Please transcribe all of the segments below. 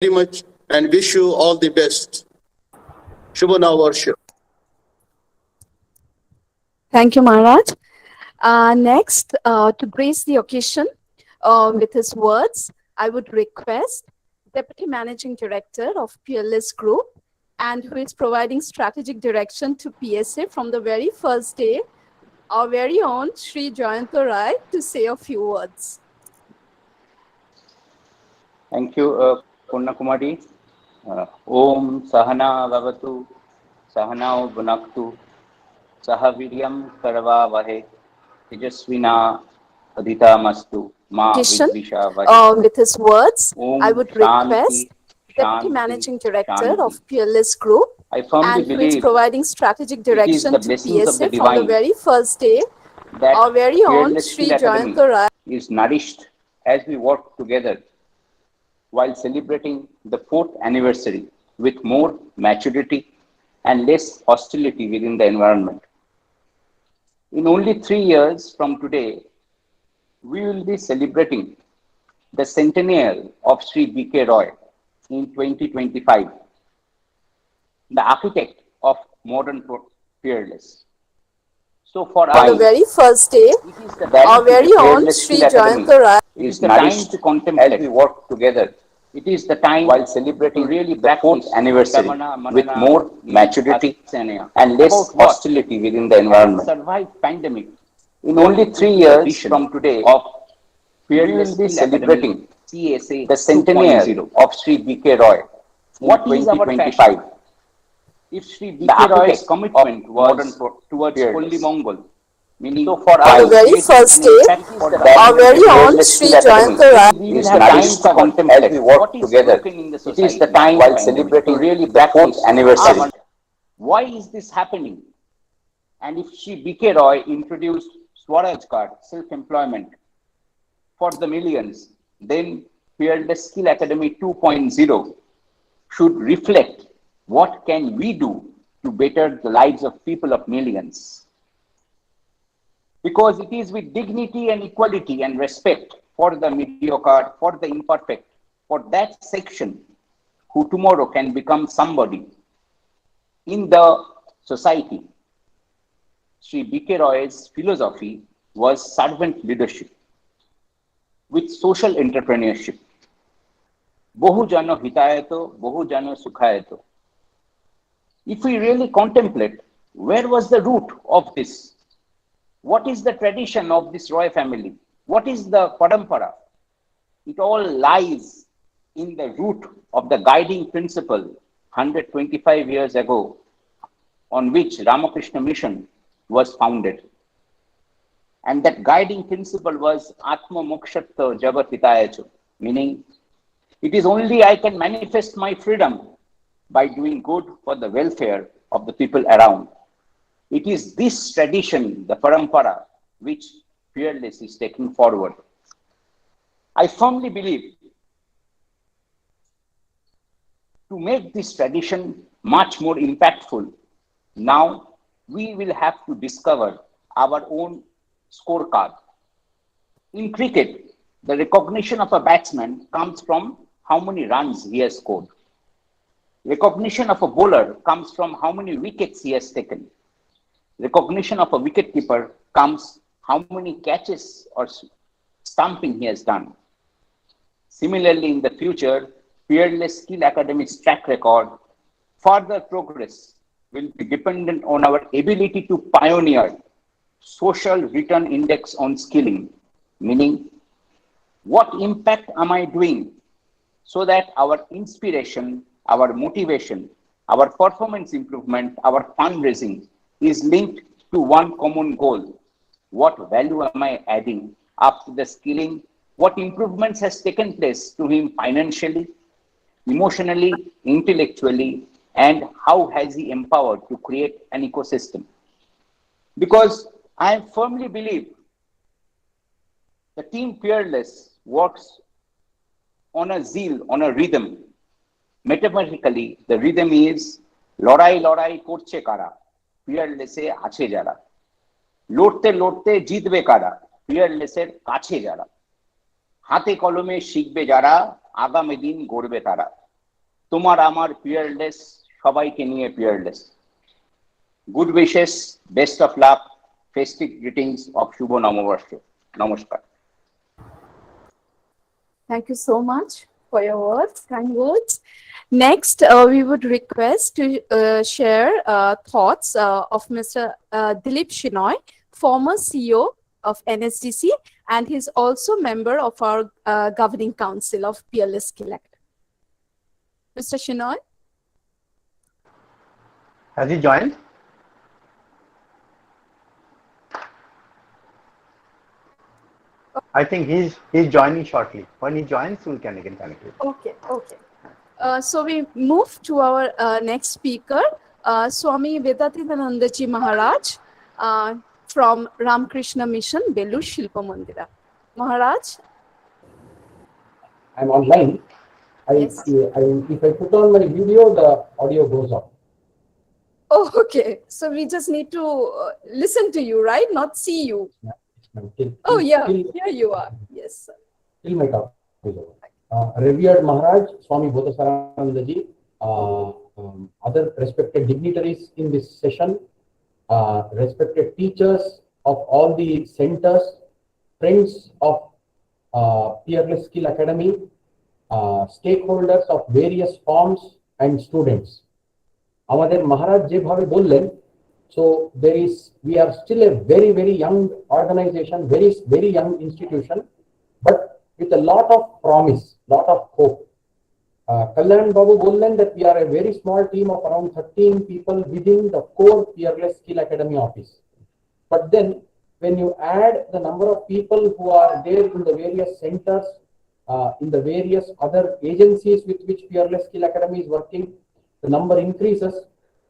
very much and wish you all the best. Shubha Navarsha. Thank you, Maharaj. Next, to grace the occasion with his words, I would request Deputy Managing Director of Peerless Group and who is providing strategic direction to PSA from the very first day, our very own Sri Jayanto Rai, to say a few words. Thank you, Purna Kumari. Om Sahana Vavatu, Sahanao Bunaktu, Sahaviryam Karava Vahe, Tejasvina Adhita Mastu, Ma Occasion Vidvisha Vahe. with his words, I Om would request Shanti, Deputy Shanti, Managing Director Shanti. of Peerless Group I firmly and who is believe providing strategic it is direction the to blessings of the PSA from the divine very first day, that our very own Fearless Sri Skill Academy Jayanto Rai. is nourished as we work together while celebrating the 4th anniversary with more maturity and less hostility within the environment. In only 3 years from today, we will be celebrating the centennial of Sri B.K. Roy in 2025, the architect of modern fearless. So for On the us, very first day, it is the our time to very the own Fearless Sri Skill Academy Jayanto Rai. is nourished to contemplate as we work together. It is the time while celebrating really the 4th anniversary with more maturity and less hostility within the environment. Survive pandemic. In only 3 years from today, we will be celebrating the centennial of Sri B.K. Roy in 2025. If Sri B.K. Roy's commitment was towards Holy Mongol, meaning so for On the us, very first day, our very own Sri Jayanto Rai. it is nourished to contemplate as we work together. It is the time while celebrating really the 4th anniversary. Why is this happening? And if Sri B.K. Roy introduced Swaraj Card, self-employment for the millions, then Fearless Skill Academy 2.0 should reflect what can we do to better the lives of people of millions. Because it is with dignity and equality and respect for the mediocre, for the imperfect, for that section who tomorrow can become somebody in the society. Sri B.K. Roy's philosophy was servant leadership with social entrepreneurship. Bohu jano hitayato, bohu jano sukhayato. If we really contemplate, where was the root of this? What is the tradition of this Roy family? What is the parampara? It all lies in the root of the guiding principle 125 years ago on which Ramakrishna Mission was founded. And that guiding principle was Atma Mokshatta Jagat Hitayacho, meaning it is only I can manifest my freedom by doing good for the welfare of the people around. It is this tradition, the parampara, which Fearless is taking forward. I firmly believe to make this tradition much more impactful, now we will have to discover our own scorecard. In cricket, the recognition of a batsman comes from how many runs he has scored. Recognition of a bowler comes from how many wickets he has taken. Recognition of a wicketkeeper comes how many catches or stumping he has done. Similarly, in the future, Fearless Skill Academy's track record, further progress will be dependent on our ability to pioneer social return index on skilling, meaning what impact am I doing so that our inspiration, our motivation, our performance improvement, our fundraising is linked to one common goal. What value am I adding after the skilling? What improvements has taken place to him financially, emotionally, intellectually, and how has he empowered to create an ecosystem? Because I firmly believe the team Fearless works on a zeal, on a rhythm. Metaphorically, the rhythm is Lorai Lorai Korche Kara, Fearless Ache Jara. লড়তে লড়তে জিতবে কারা ফিয়ারলেসের কাছে যারা হাতে কলমে শিখবে যারা আগামী দিন গড়বে তারা তোমার আমার পিয়ারলেস, সবাইকে নিয়ে Peerless. Good wishes, best of luck, festive greetings of শুভ নববর্ষ। নমস্কার। Thank you so much for your words, kind words. Next, we would request to share thoughts of Mr. Dilip Shinoy, former CEO of NSDC, and he's also member of our governing council of Peerless Skill Academy. Mr. Shinoy? Has he joined? I think he's joining shortly. When he joins, we can again connect with him. Okay, okay. So we move to our next speaker, Swami Vedatinanandaji Maharaj from Ramakrishna Mission, Belur Shilpa Mandira. Maharaj? I'm online. Yes. If I put on my video, the audio goes off. Oh, okay. So we just need to listen to you, right? Not see you. Oh, yeah. Here you are. Yes, sir. Till my talk is over. Revered Maharaj, Swami Bodhisaranandaji, other respected dignitaries in this session, respected teachers of all the centers, friends of Peerless Skill Academy, stakeholders of various forms, and students. আমাদের মহারাজ যেভাবে বললেন, so we are still a very young organization, very young institution, but with a lot of promise, lot of hope. Kalyan Babu bollen that we are a very small team of around 13 people within the core Peerless Skill Academy office. But then when you add the number of people who are there in the various centers, in the various other agencies with which Peerless Skill Academy is working, the number increases.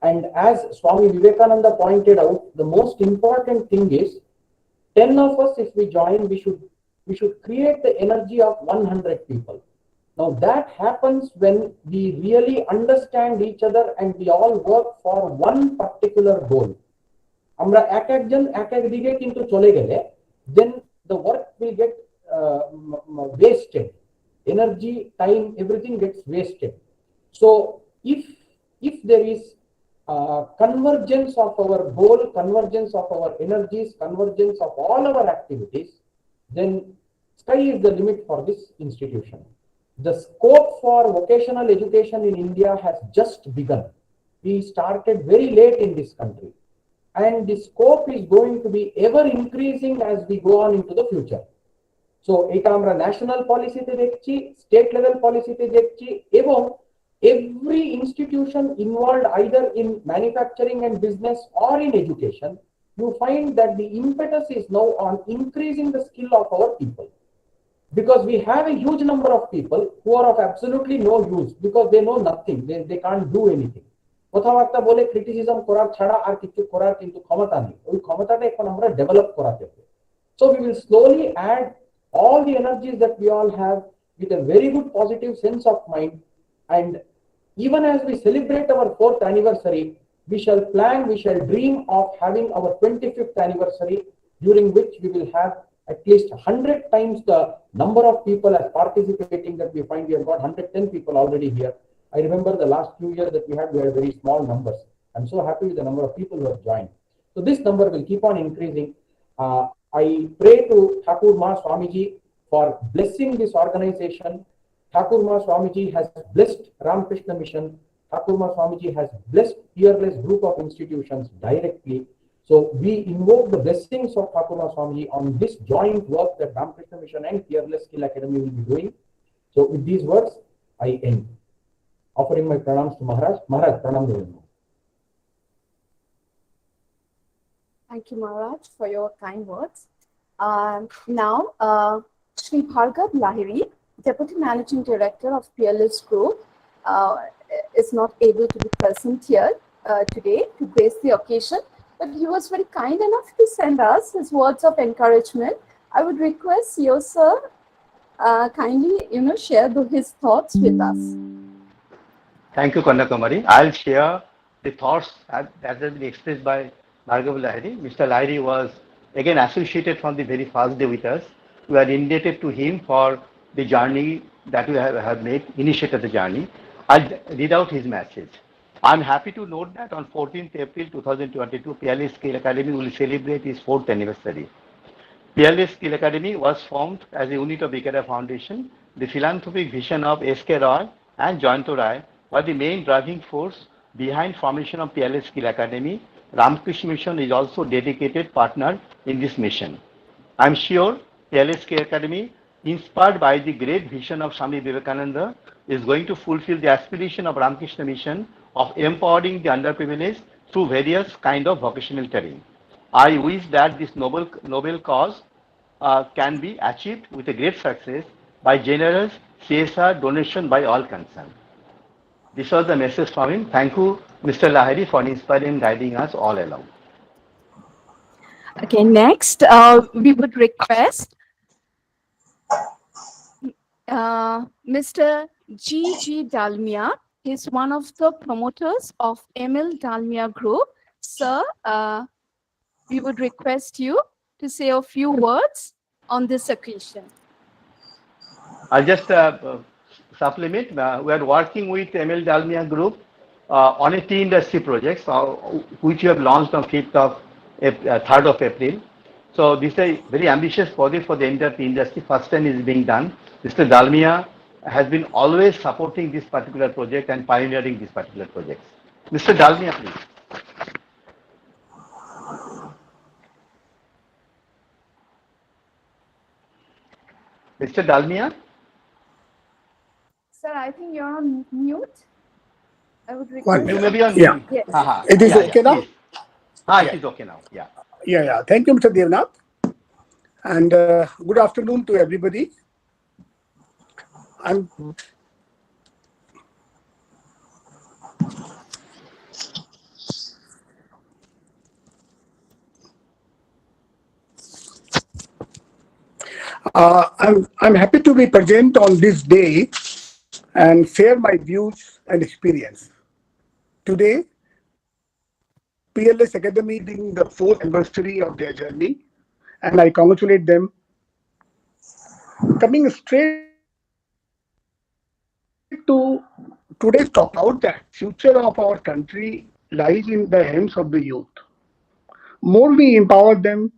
And as Swami Vivekananda pointed out, the most important thing is 10 of us, if we join, we should create the energy of 100 people. Now that happens when we really understand each other and we all work for one particular goal. আমরা একজন এক দিকে কিন্তু চলে গেলে, then the work will get wasted. Energy, time, everything gets wasted. So if there is convergence of our goal, convergence of our energies, convergence of all our activities, then sky is the limit for this institution. The scope for vocational education in India has just begun. We started very late in this country, and the scope is going to be ever increasing as we go on into the future. So এটা আমরা national পলিসিতে দেখছি, state level পলিসিতে দেখছি, এবং every institution involved either in manufacturing and business or in education, you find that the impetus is now on increasing the skill of our people. Because we have a huge number of people who are of absolutely no use because they know nothing, they can't do anything. কোথাও একটা বলে criticism করার ছাড়া আর কিছু করার কিন্তু ক্ষমতা নেই, ওই ক্ষমতাটা এখন আমরা ডেভেলপ করাতে হবে. So we will slowly add all the energies that we all have with a very good positive sense of mind, and even as we celebrate our 4th anniversary, we shall plan, we shall dream of having our 25th anniversary, during which we will have at least 100 times the number of people as participating that we find. We have got 110 people already here. I remember the last few years that we had very small numbers. I'm so happy with the number of people who have joined. So this number will keep on increasing. I pray to Thakur Ma Swamiji for blessing this organization. Thakur Ma Swamiji has blessed Ramakrishna Mission. Thakur Ma Swamiji has blessed Peerless group of institutions directly. So we invoke the blessings of Thakur Ma Swamiji on this joint work that Ramakrishna Mission and Peerless Skill Academy will be doing. So with these words, I end. Offering my pranams to Maharaj. Maharaj, pranam. Thank you, Maharaj, for your kind words. Now, Shri Bhargav Lahiri, Deputy Managing Director of Peerless Group, is not able to be present here today to grace the occasion, but he was very kind enough to send us his words of encouragement. I would request you, sir, kindly, share his thoughts with us. Thank you, Kanyakumari. I'll share the thoughts that has been expressed by Bhargav Lahiri. Mr. Lahiri was again associated from the very first day with us. We are indebted to him for the journey that we have made, initiated the journey. I'll read out his message. I'm happy to note that on 14th April 2022, PLA Skill Academy will celebrate its 4th anniversary. PLA Skill Academy was formed as a unit of Ikeda Foundation. The philanthropic vision of S.K. Roy and Jayanto Rai were the main driving force behind formation of PLA Skill Academy. Ramakrishna Mission is also dedicated partner in this mission. I'm sure PLSK Academy, inspired by the great vision of Swami Vivekananda, is going to fulfill the aspiration of Ramakrishna Mission of empowering the underprivileged through various kind of vocational training. I wish that this noble cause can be achieved with a great success by generous CSR donation by all concerned. This was the message from him. Thank you, Mr. Lahiri, for inspiring and guiding us all along. Okay, next, we would request Mr. G. Dalmia. He's one of the promoters of ML Dalmia Group. Sir, we would request you to say a few words on this occasion. I'll just supplement. We are working with ML Dalmia Group on a tea industry project, which we have launched on 3rd of April. So this is a very ambitious project for the entire tea industry. First time is being done. Mr. Dalmia has been always supporting this particular project and pioneering this particular project. Mr. Dalmia, please. Mr. Dalmia? Sir, I think you're on mute. I would request. You may be on Yeah. mute. Yes. It is okay now? Please. It is okay now. Yeah. Yeah. Thank you, Mr. Devnath. And good afternoon to everybody. I'm happy to be present on this day and share my views and experience. Today, PLS Academy being the 4th anniversary of their journey, and I congratulate them. Coming straight to today's talk about that future of our country lies in the hands of the youth. More we empower them,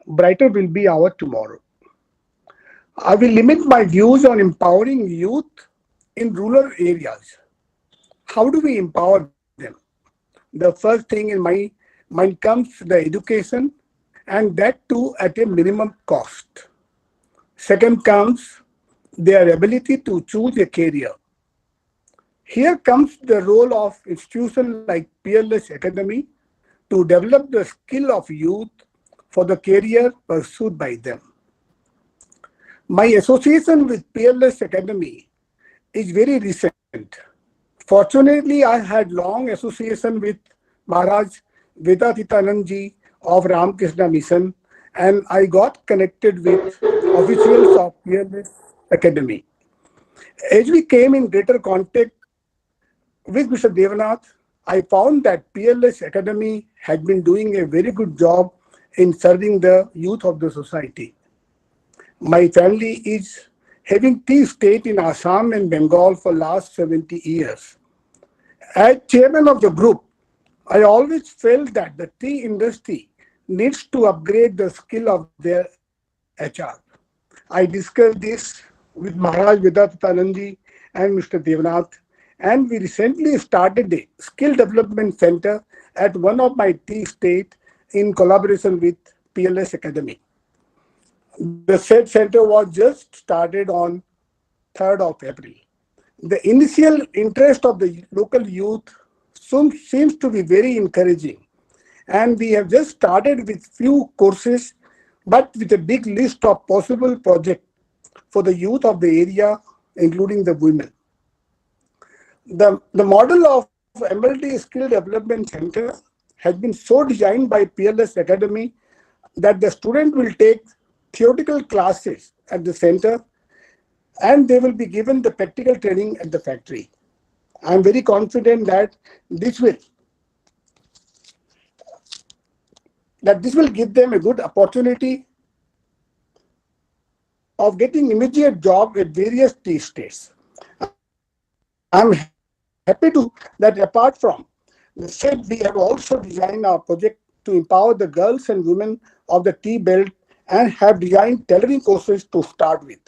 brighter will be our tomorrow. I will limit my views on empowering youth in rural areas. How do we empower them? The first thing in my mind comes the education, and that too at a minimum cost. Second comes their ability to choose a career. Here comes the role of institutions like PLS Academy to develop the skill of youth for the career pursued by them. My association with PLS Academy is very recent. Fortunately, I had long association with Maharaj Vedatitanandji of Ramakrishna Mission, and I got connected with officials of PLS Academy. As we came in greater contact with Mr. Devnath, I found that PLS Academy had been doing a very good job in serving the youth of the society. My family is having tea estate in Assam and Bengal for last 70 years. As chairman of the group, I always felt that the tea industry needs to upgrade the skill of their HR. I discussed this with Maharaj Vedatitanandji and Mr. Devnath, and we recently started a skill development center at one of my tea estate in collaboration with PLS Academy. The said center was just started on 3rd of April. The initial interest of the local youth seems to be very encouraging, and we have just started with few courses, but with a big list of possible projects for the youth of the area, including the women. The model of MLD Skill Development Center has been so designed by PLS Academy that the student will take theoretical classes at the center and they will be given the practical training at the factory. I am very confident that this will give them a good opportunity of getting immediate job at various tea estates. I'm happy to that apart from the said, we have also designed our project to empower the girls and women of the T belt and have designed tailoring courses to start with.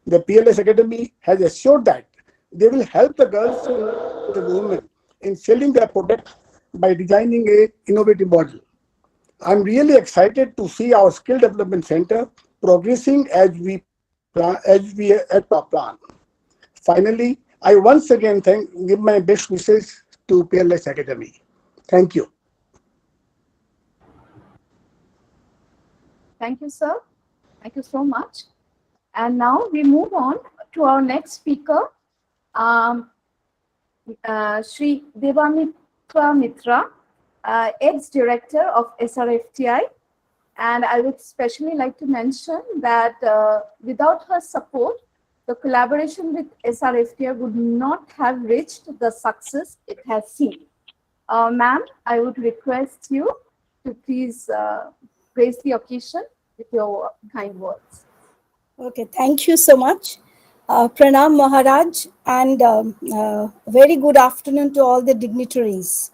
The PLS Academy has assured that they will help the girls and the women in selling their products by designing a innovative model. I'm really excited to see our skill development center progressing as our plan. Finally, I once again give my best wishes to PLS Academy. Thank you. Thank you, sir. Thank you so much. And now we move on to our next speaker, Sri Devamitra Mitra, ex-director of SRFTI. And I would especially like to mention that without her support, the collaboration with SRFTI would not have reached the success it has seen. Ma'am, I would request you to please grace the occasion with your kind words. Okay, thank you so much. Pranam Maharaj, and very good afternoon to all the dignitaries.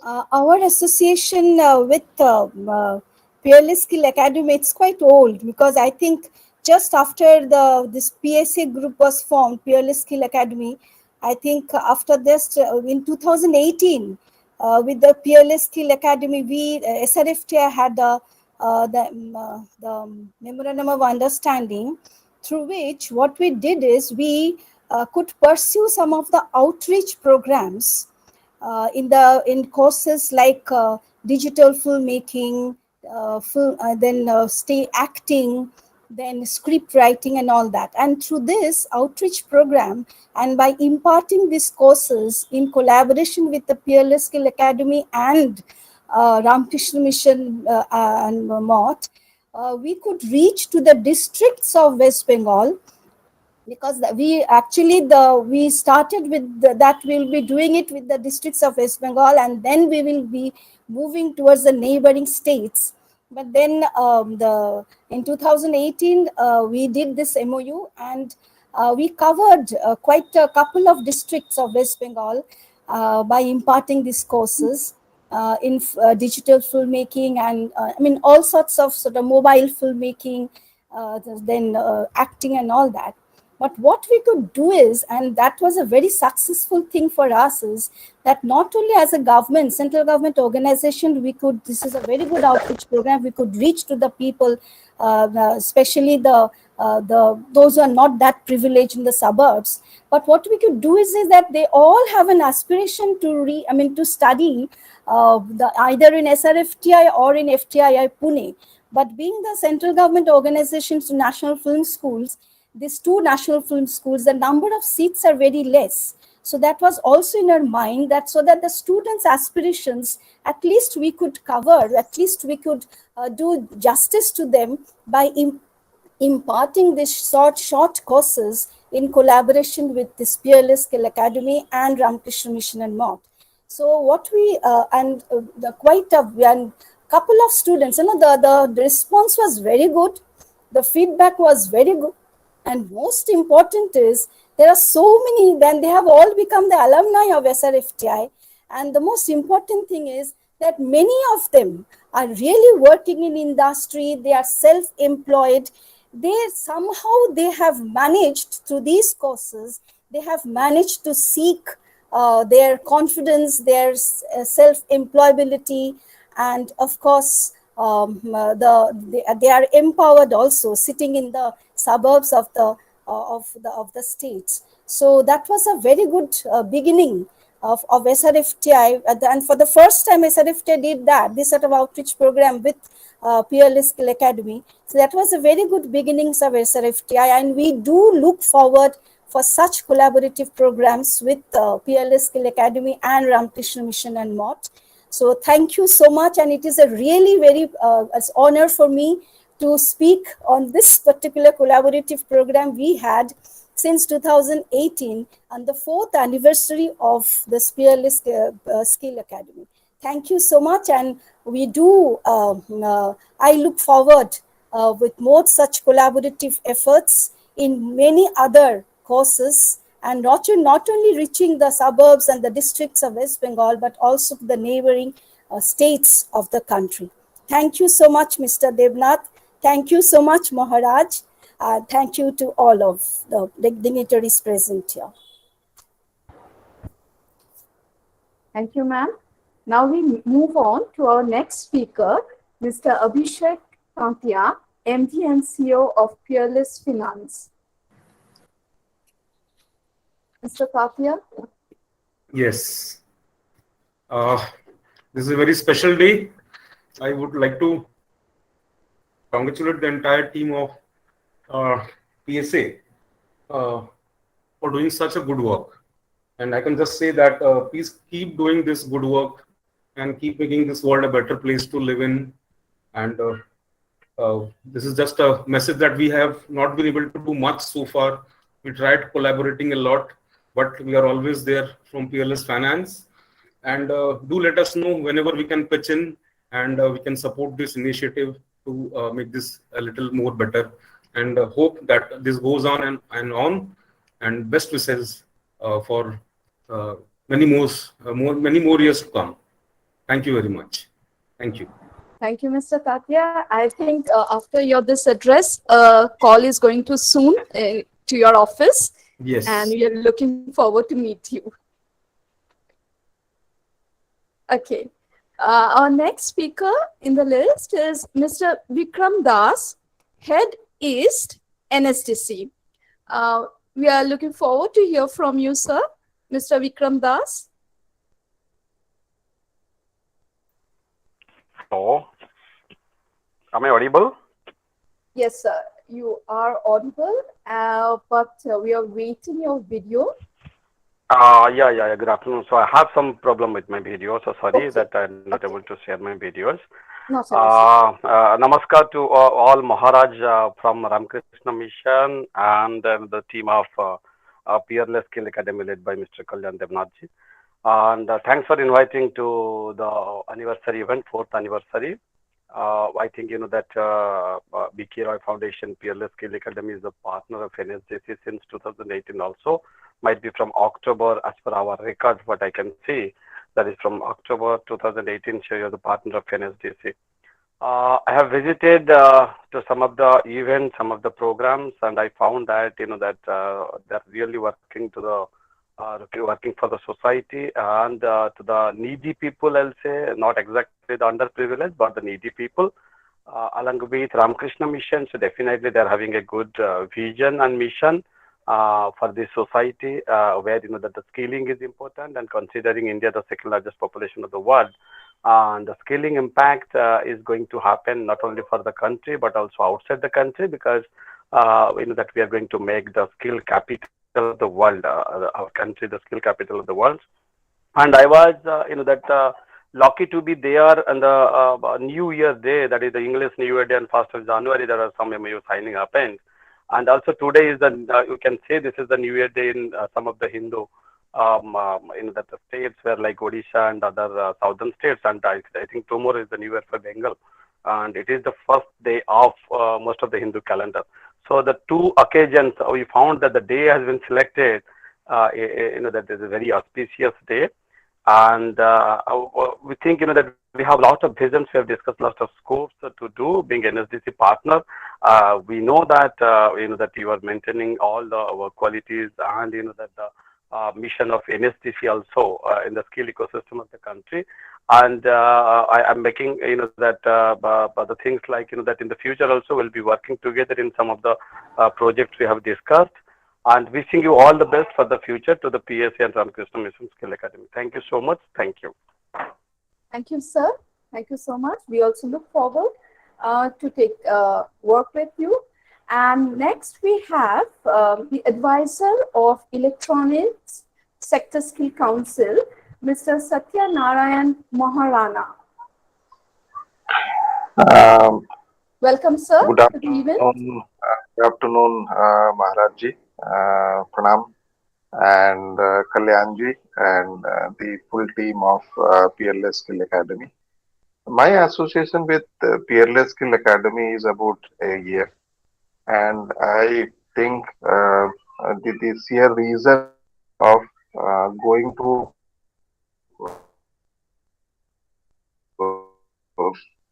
Our association with Peerless Skill Academy, it's quite old, because I think just after this PSA group was formed, Peerless Skill Academy, I think after this, in 2018, with the Peerless Skill Academy, SRFTI had the memorandum of understanding, through which what we did is we could pursue some of the outreach programs in courses like digital filmmaking, stay acting, then script writing and all that. And through this outreach program, and by imparting these courses in collaboration with the Peerless Skill Academy and Ramakrishna Mission and MOT, we could reach to the districts of West Bengal, because we started with that we'll be doing it with the districts of West Bengal, and then we will be moving towards the neighboring states. But then in 2018, we did this MOU, and we covered quite a couple of districts of West Bengal by imparting these courses in digital filmmaking and all sorts of mobile filmmaking, then acting and all that. But what we could do is, and that was a very successful thing for us, is that not only as a government, central government organization, this is a very good outreach program, we could reach to the people, especially those who are not that privileged in the suburbs. But what we could do is that they all have an aspiration to study either in SRFTI or in FTII Pune. But being the central government organizations, national film schools, these two national film schools, the number of seats are very less. So that was also in our mind, that so that the students' aspirations, at least we could cover, at least we could do justice to them by imparting these short courses in collaboration with this Peerless Skill Academy and Ramakrishna Mission and MOT. So what we, quite a couple of students, the response was very good. The feedback was very good. And most important is, there are so many, then they have all become the alumni of SRFTI. And the most important thing is that many of them are really working in industry, they are self-employed. They have managed through these courses, they have managed to seek their confidence, their self-employability, and of course, they are empowered also, sitting in the suburbs of the states. So that was a very good beginning of SRFTI, and for the first time SRFTI did this sort of outreach program with Peerless Skill Academy. So that was a very good beginnings of SRFTI, and we do look forward for such collaborative programs with Peerless Skill Academy and Ramakrishna Mission and MOT. So thank you so much, and it is a really very honor for me to speak on this particular collaborative program we had since 2018 on the 4th anniversary of the Peerless Skill Academy. Thank you so much, and we do, I look forward with more such collaborative efforts in many other courses and not only reaching the suburbs and the districts of West Bengal, but also the neighboring states of the country. Thank you so much, Mr. Devnath. Thank you so much, Maharaj. Thank you to all of the dignitaries present here. Thank you, ma'am. Now we move on to our next speaker, Mr. Abhishek Tantia, MD and CEO of Peerless Finance. Mr. Tantia? Yes. This is a very special day. I would like to congratulate the entire team of PSA for doing such a good work. And I can just say that please keep doing this good work and keep making this world a better place to live in. And this is just a message that we have not been able to do much so far. We tried collaborating a lot, but we are always there from Peerless Finance. And do let us know whenever we can pitch in, and we can support this initiative to make this a little more better. And hope that this goes on and on. And best wishes for many more years to come. Thank you very much. Thank you. Thank you, Mr. Tatya. I think after this address, a call is going to soon to your office. Yes. And we are looking forward to meet you. Okay. Our next speaker in the list is Mr. Vikram Das, Head East, NSDC. We are looking forward to hear from you, sir. Mr. Vikram Das. Hello. Am I audible? Yes, sir. You are audible, but we are waiting your video. Yeah. Good afternoon. So I have some problem with my video. So sorry that I'm not able to share my videos. Namaskar to all Maharaj from Ramakrishna Mission and the team of Peerless Skill Academy led by Mr. Kalyan Devnathji. And thanks for inviting to the anniversary event, 4th anniversary. I think you know that BK Roy Foundation Peerless Skill Academy is a partner of NSDC since 2018 also. Might be from October as per our record, what I can see. That is from October 2018, so you're the partner of NSDC. I have visited to some of the events, some of the programs, and I found that they're really working to the working for the society and to the needy people. I'll say not exactly the underprivileged, but the needy people. Along with Ramakrishna Mission, so definitely they're having a good vision and mission for this society, where that the skilling is important, and considering India the second largest population of the world. And the scaling impact is going to happen not only for the country but also outside the country, because that we are going to make the skill capital of the world, our country the skill capital of the world. And I was lucky to be there on the New Year Day, that is the English New Year Day, on 1st of January. There are some MOU signing happened, and also today is the you can say this is the New Year Day in some of the Hindu that the states where like Odisha and other southern states, and I think tomorrow is the New Year for Bengal, and it is the first day of most of the Hindu calendar. So the two occasions we found that the day has been selected, that is a very auspicious day, and we think that we have a lot of visions. We have discussed lots of scopes to do. Being NSDC partner, we know that that you are maintaining all our qualities, and that the mission of NSDC also in the skill ecosystem of the country. And I am making that the things like that in the future also we'll be working together in some of the projects we have discussed. And wishing you all the best for the future to the PSA and Ramakrishna Mission Skill Academy. Thank you so much. Thank you. Thank you, sir. Thank you so much. We also look forward to take work with you. And next we have the advisor of Electronics Sector Skill Council, Mr. Satya Narayan Maharana. Welcome, sir. Good afternoon, Maharajji, Pranam, and Kalyanji, and the full team of Peerless Skill Academy. My association with Peerless Skill Academy is about a year, and I think the sheer reason of going to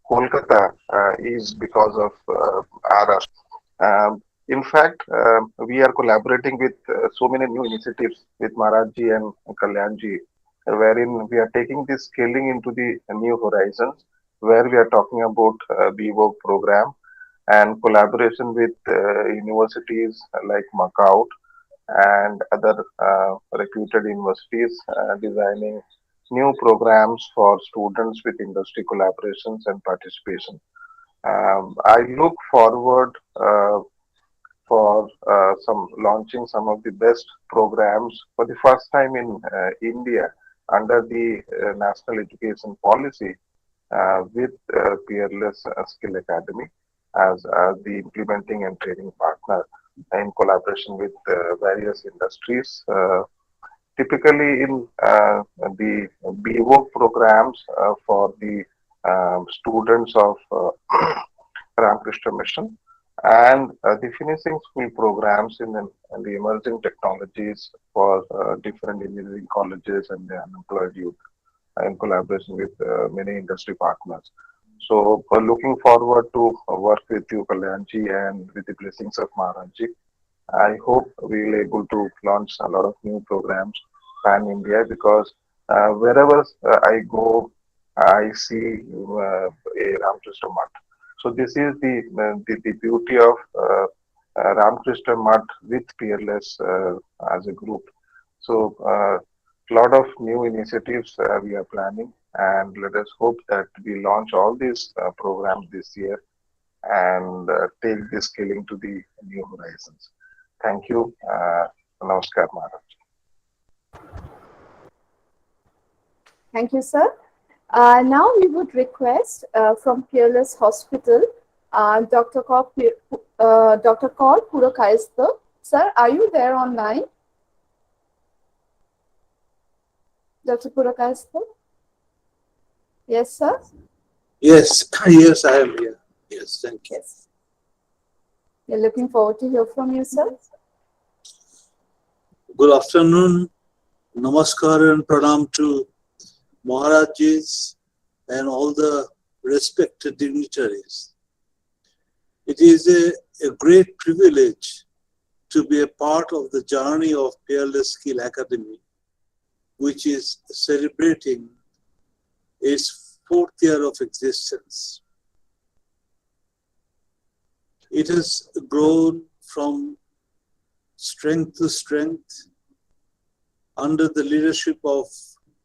Kolkata is because of our. In fact, we are collaborating with so many new initiatives with Maharajji and Kalyanji, wherein we are taking this scaling into the new horizons, where we are talking about BWOG program and collaboration with universities like Macau and other reputed universities, designing new programs for students with industry collaborations and participation. I look forward for some launching some of the best programs for the first time in India under the National Education Policy with Peerless Skill Academy as the implementing and training partner in collaboration with various industries. Typically in the BWOG programs for the students of Ramakrishna Mission and the finishing school programs in the emerging technologies for different engineering colleges and the unemployed youth in collaboration with many industry partners. So, looking forward to work with you, Kalyanji, and with the blessings of Maharajji. I hope we will able to launch a lot of new programs pan India because wherever I go, I see a Ramakrishna Math. So this is the beauty of Ramakrishna Math with Peerless as a group. So lot of new initiatives we are planning, and let us hope that we launch all these programs this year and take this scaling to the new horizons. Thank you. Namaskar, Maharaj. Thank you, sir. Now we would request from Peerless Hospital, Dr. Kaur Purakaista. Sir, are you there online? Dr. Purakaista? Yes, sir? Yes, yes, I am here. Yes, thank you. Yes. We're looking forward to hear from you, sir. Good afternoon. Namaskar and pranam to Maharajis and all the respected dignitaries. It is a great privilege to be a part of the journey of Peerless Skill Academy, which is celebrating its 4th year of existence. It has grown from strength to strength under the leadership of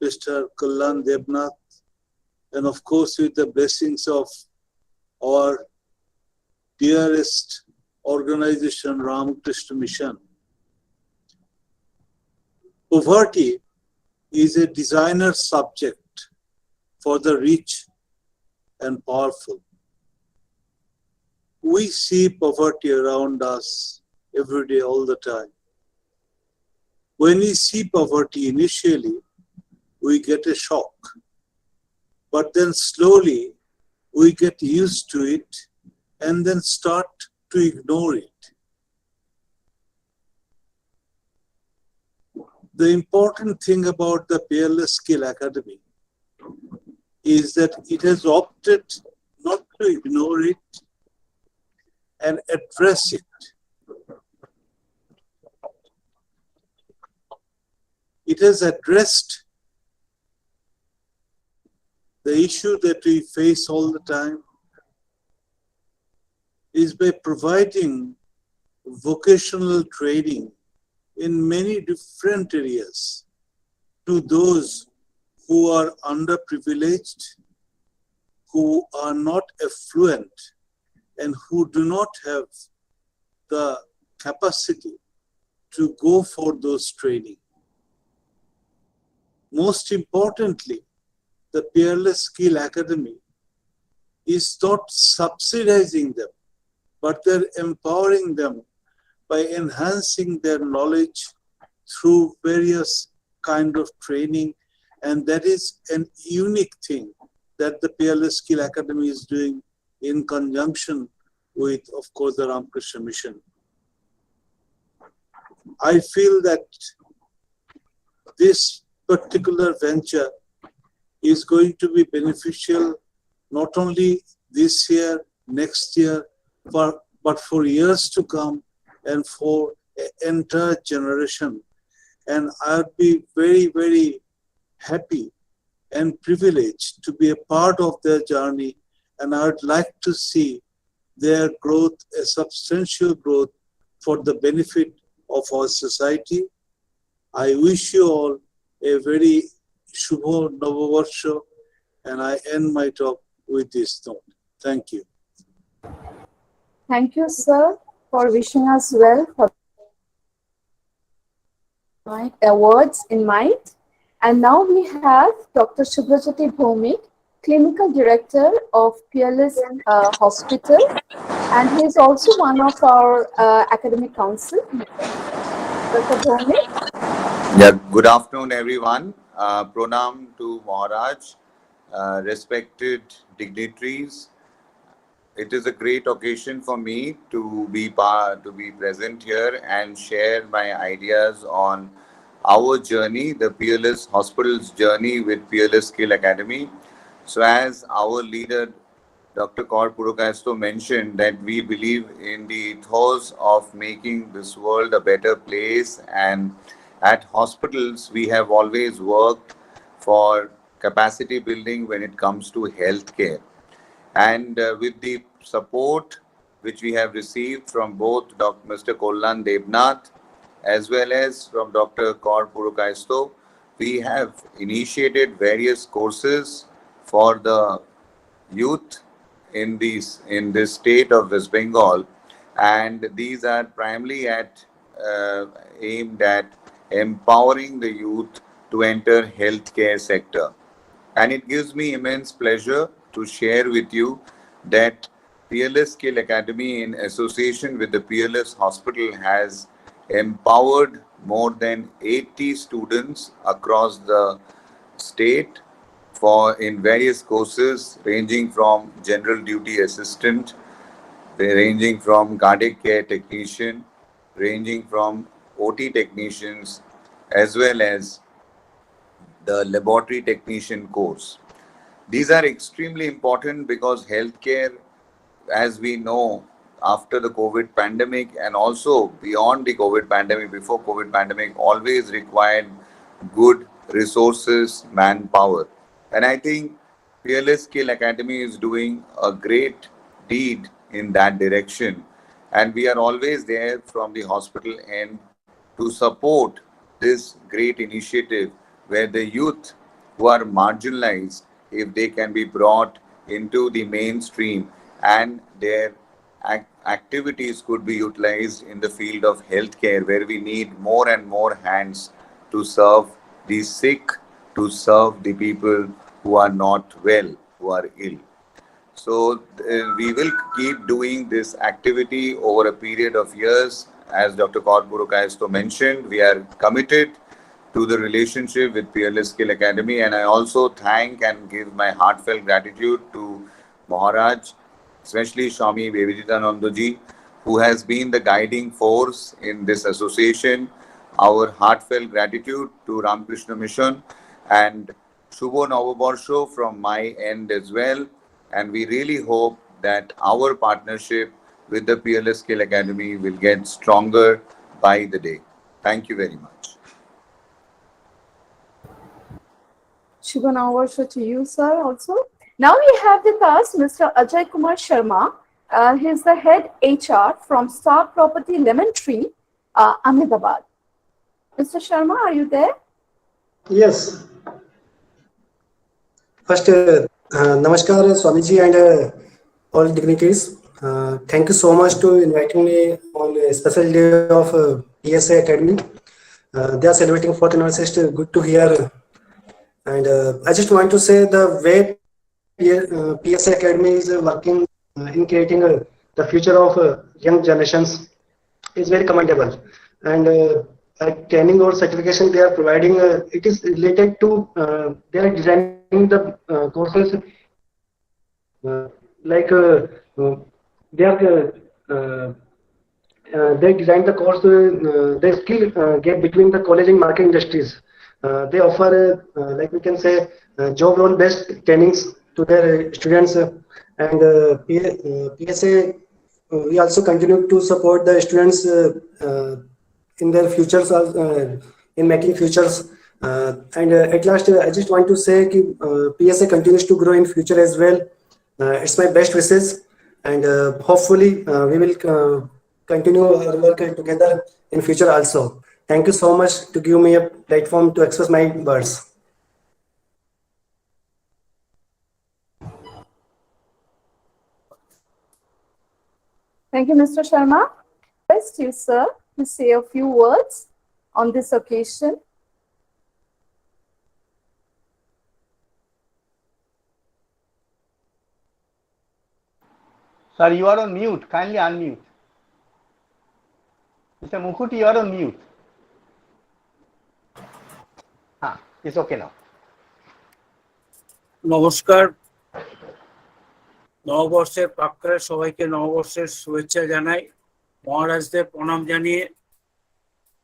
Mr. Kalyan Debnath, and of course with the blessings of our dearest organization, Ramakrishna Mission. Poverty is a designer subject for the rich and powerful. We see poverty around us every day, all the time. When we see poverty initially, we get a shock. But then slowly, we get used to it and then start to ignore it. The important thing about the Peerless Skill Academy is that it has opted not to ignore it and address it. It has addressed the issue that we face all the time is by providing vocational training in many different areas to those who are underprivileged, who are not affluent, and who do not have the capacity to go for those training. Most importantly, the Peerless Skill Academy is not subsidizing them, but they're empowering them by enhancing their knowledge through various kind of training. And that is an unique thing that the Peerless Skill Academy is doing in conjunction with, of course, the Ramakrishna Mission. I feel that this particular venture is going to be beneficial not only this year, next year, but for years to come and for an entire generation. And I'd be very, very happy and privileged to be a part of their journey. And I'd like to see their growth, a substantial growth for the benefit of our society. I wish you all a very Shubho Navavarsha, and I end my talk with this note. Thank you. Thank you, sir, for wishing us well for my awards in mind. And now we have Dr. Subhrajyoti Bhaumik, Clinical Director of Peerless Hospital, and he is also one of our academic council. Dr. Bhaumik. Yeah, good afternoon, everyone. Pranam to Maharaj, respected dignitaries. It is a great occasion for me to be present here and share my ideas on our journey, the Peerless Hospital's journey with Peerless Skill Academy. So, as our leader, Dr. Kaur Purokaisto, mentioned that we believe in the ethos of making this world a better place, and at hospitals we have always worked for capacity building when it comes to healthcare. And with the support which we have received from both Mr. Kollan Devnath as well as from Dr. Kaur Purokaisto, we have initiated various courses for the youth in this state of West Bengal, and these are primarily aimed at empowering the youth to enter healthcare sector. And it gives me immense pleasure to share with you that Peerless Skill Academy, in association with the Peerless Hospital, has empowered more than 80 students across the state in various courses, ranging from general duty assistant, ranging from cardiac care technician, ranging from OT technicians, as well as the laboratory technician course. These are extremely important because healthcare, as we know, after the COVID pandemic and also beyond the COVID pandemic, before COVID pandemic, always required good resources, manpower. And I think Peerless Skill Academy is doing a great deed in that direction. And we are always there from the hospital end to support this great initiative where the youth who are marginalized, if they can be brought into the mainstream and their activities could be utilized in the field of healthcare, where we need more and more hands to serve the sick, to serve the people who are not well, who are ill. So we will keep doing this activity over a period of years. As Dr. Kaur Purokaisto mentioned, we are committed to the relationship with Peerless Skill Academy, and I also thank and give my heartfelt gratitude to Maharaj, especially Swami Vivekanandaji, who has been the guiding force in this association. Our heartfelt gratitude to Ramakrishna Mission and Shubho Navavarsho from my end as well. And we really hope that our partnership with the Peerless Skill Academy will get stronger by the day. Thank you very much. Shubha Navavarsha to you, sir, also. Now we have with us Mr. Ajay Kumar Sharma. He is the head HR from Star Property Lemon Tree, Ahmedabad. Mr. Sharma, are you there? Yes. First, Namaskar, Swamiji and all dignitaries. Thank you so much to inviting me on a special day of PSA Academy. They are celebrating 4th anniversary. Good to hear. And I just want to say the way PSA Academy is working in creating the future of young generations is very commendable. And training or certification they are providing, it is related to, they are designing the courses like they are they designed the course, the skill gap between the college and market industries. They offer, like we can say, job role based trainings to their students, and PSA. We also continue to support the students in their futures, in making futures. And at last, I just want to say that PSA continues to grow in future as well. It's my best wishes, and hopefully we will continue our work together in future also. Thank you so much to give me a platform to express my words. Thank you, Mr. Sharma. Request you, sir, to say a few words on this occasion. Sir, you are on mute. Kindly unmute. Mr. Mukhuti, you are on mute. It's okay now. নমস্কার, নববর্ষের প্রাক্কালে সবাইকে নববর্ষের শুভেচ্ছা জানাই। মহারাজদের প্রণাম জানিয়ে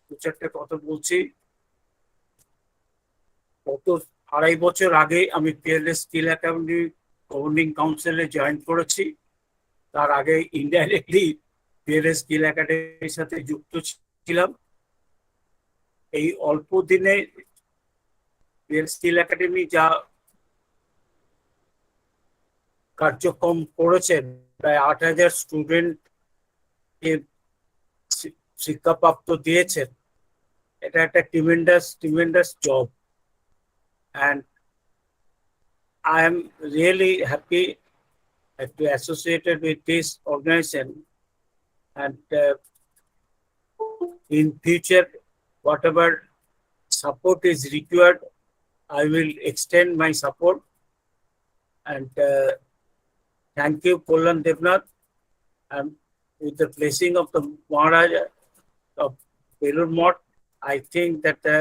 দু চারটে কথা বলছি। গত 2.5 বছর আগে আমি পিএলএস স্কিল একাডেমি গভর্নিং কাউন্সিলে জয়েন করেছি। তার আগে ইনডাইরেক্টলি পিএলএস স্কিল একাডেমির সাথে যুক্ত ছিলাম। এই অল্প দিনে পিএলএস স্কিল একাডেমি যা কার্যক্রম করেছেন, প্রায় 8,000 স্টুডেন্টকে শিক্ষাপ্রাপ্ত দিয়েছেন, এটা একটা tremendous job, and I am really happy to associated with this organization, and in future whatever support is required, I will extend my support. And thank you, Kollan Devnath, and with the blessing of the Maharaja of Belur Math, I think that the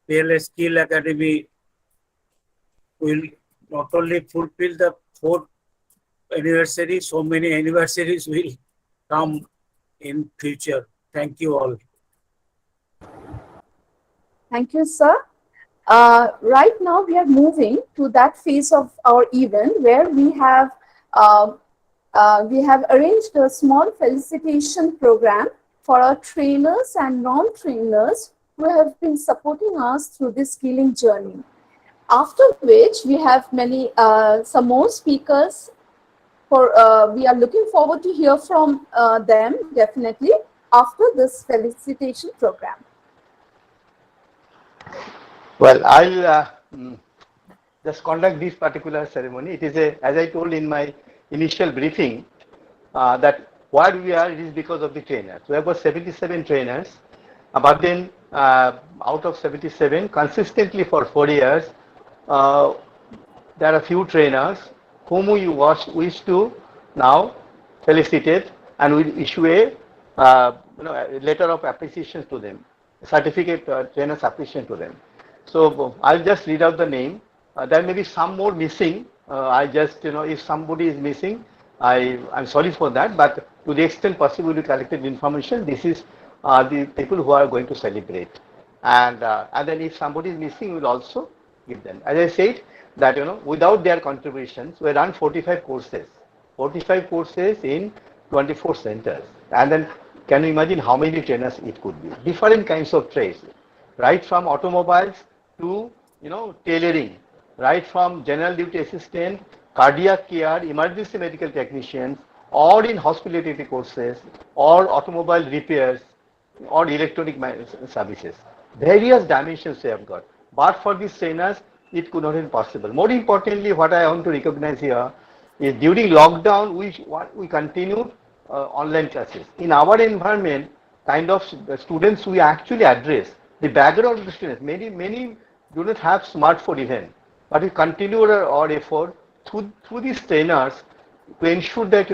PLS Skill Academy will not only fulfill the 4th anniversary, so many anniversaries will come in future. Thank you all. Thank you, sir. Right now, we are moving to that phase of our event where we have arranged a small felicitation program for our trainers and non-trainers who have been supporting us through this skilling journey. After which, we have some more speakers. We are looking forward to hear from them definitely after this felicitation program. Well, I'll just conduct this particular ceremony. It is as I told in my initial briefing, that what we are, it is because of the trainers. We have got 77 trainers, but then out of 77, consistently for 4 years, there are a few trainers whom we wish to now felicitate, and we issue a letter of appreciation to them, certificate trainers appreciation to them. So I'll just read out the name. There may be some more missing. I just, if somebody is missing, I'm sorry for that, but to the extent possible we collected information, this is the people who are going to celebrate. And then if somebody is missing, we'll also give them. As I said, that, without their contributions, we run 45 courses. 45 courses in 24 centers. And then can you imagine how many trainers it could be? Different kinds of trades, right from automobiles to, tailoring, right from general duty assistant, cardiac care, emergency medical technicians, or in hospitality courses, or automobile repairs, or electronic services. Various dimensions we have got. But for these trainers, it could not have been possible. More importantly, what I want to recognize here is during lockdown, we continued online classes. In our environment, kind of students we actually address, the background of the students, many do not have smartphone even, but we continue our effort through these trainers to ensure that,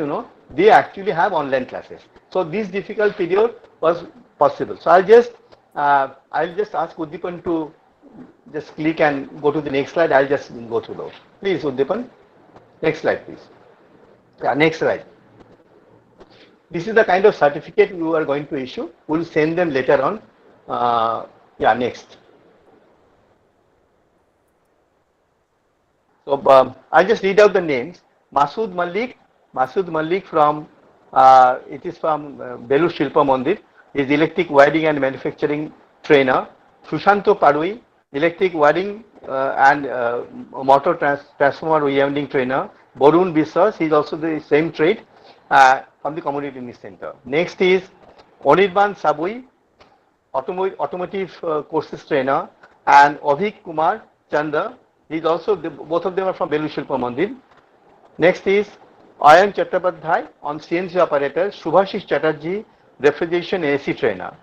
they actually have online classes. So this difficult period was possible. So I'll just ask Uddipan to just click and go to the next slide. I'll just go through those. Please, Uddipan. Next slide, please. Yeah, next slide. This is the kind of certificate we are going to issue. We'll send them later on. Next. So I'll just read out the names. Masood Malik from, it is from Belur Shilpa Mandir. He is electric wiring and manufacturing trainer. Sushanto Padui, electric wiring and motor transformer winding trainer. Borun Biswas, he is also the same trade from the community business center. Next is Onirban Sabui, automotive courses trainer, and Avik Kumar Chanda. He is also, both of them are from Belur Shilpa Mandir. Next is Ayan Chattopadhyay on CNC operator, Subhashish Chatterjee, refrigeration AC trainer.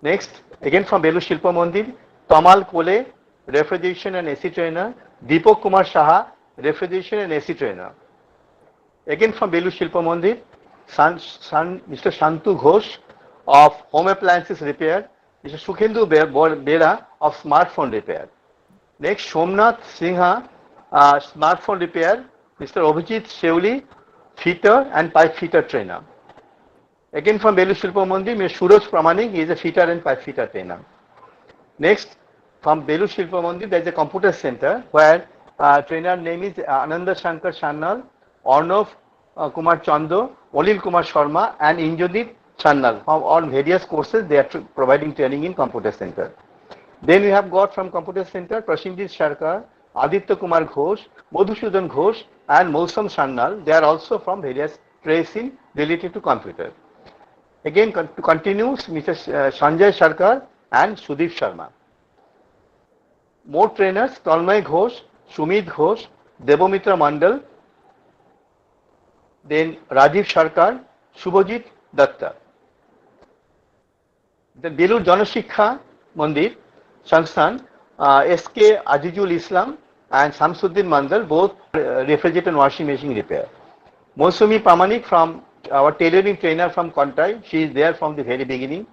Next, again from Belur Shilpa Mandir, Tamal Kole, refrigeration and AC trainer, Deepak Kumar Saha, refrigeration and AC trainer. Again from Belur Shilpa Mandir, Mr. Shantu Ghosh of home appliances repair, Mr. Sukhendu Bera of smartphone repair. Next, Somnath Singha, smartphone repair, Mr. Abhijit Sheuli, fitter and pipe fitter trainer. Again from Belur Shilpa Mandir, Mr. Suraj Pramanik, he is a fitter and pipe fitter trainer. Next, from Belur Shilpa Mandir, there is a computer center where trainer name is Ananda Shankar Channal, Arnav Kumar Chando, Olil Kumar Sharma, and Injodip Channal. From all various courses, they are providing training in computer center. Then we have got from computer center Prashinjit Sarkar, Aditya Kumar Ghosh, Madhusudan Ghosh, and Mousam Sannal. They are also from various trades in related to computer. Again, to continue, Mr. Sanjay Sarkar and Sudip Sharma. More trainers, Talmay Ghosh, Sumit Ghosh, Devomitra Mandal, then Rajiv Sarkar, Subhajit Datta. Then Belur Janashikha Mandir, Sansthan, SK Azizul Islam and Samsuddin Mandal, both refrigerator and washing machine repair. Mosumi Pamanik from our tailoring trainer from Kontai, she is there from the very beginning.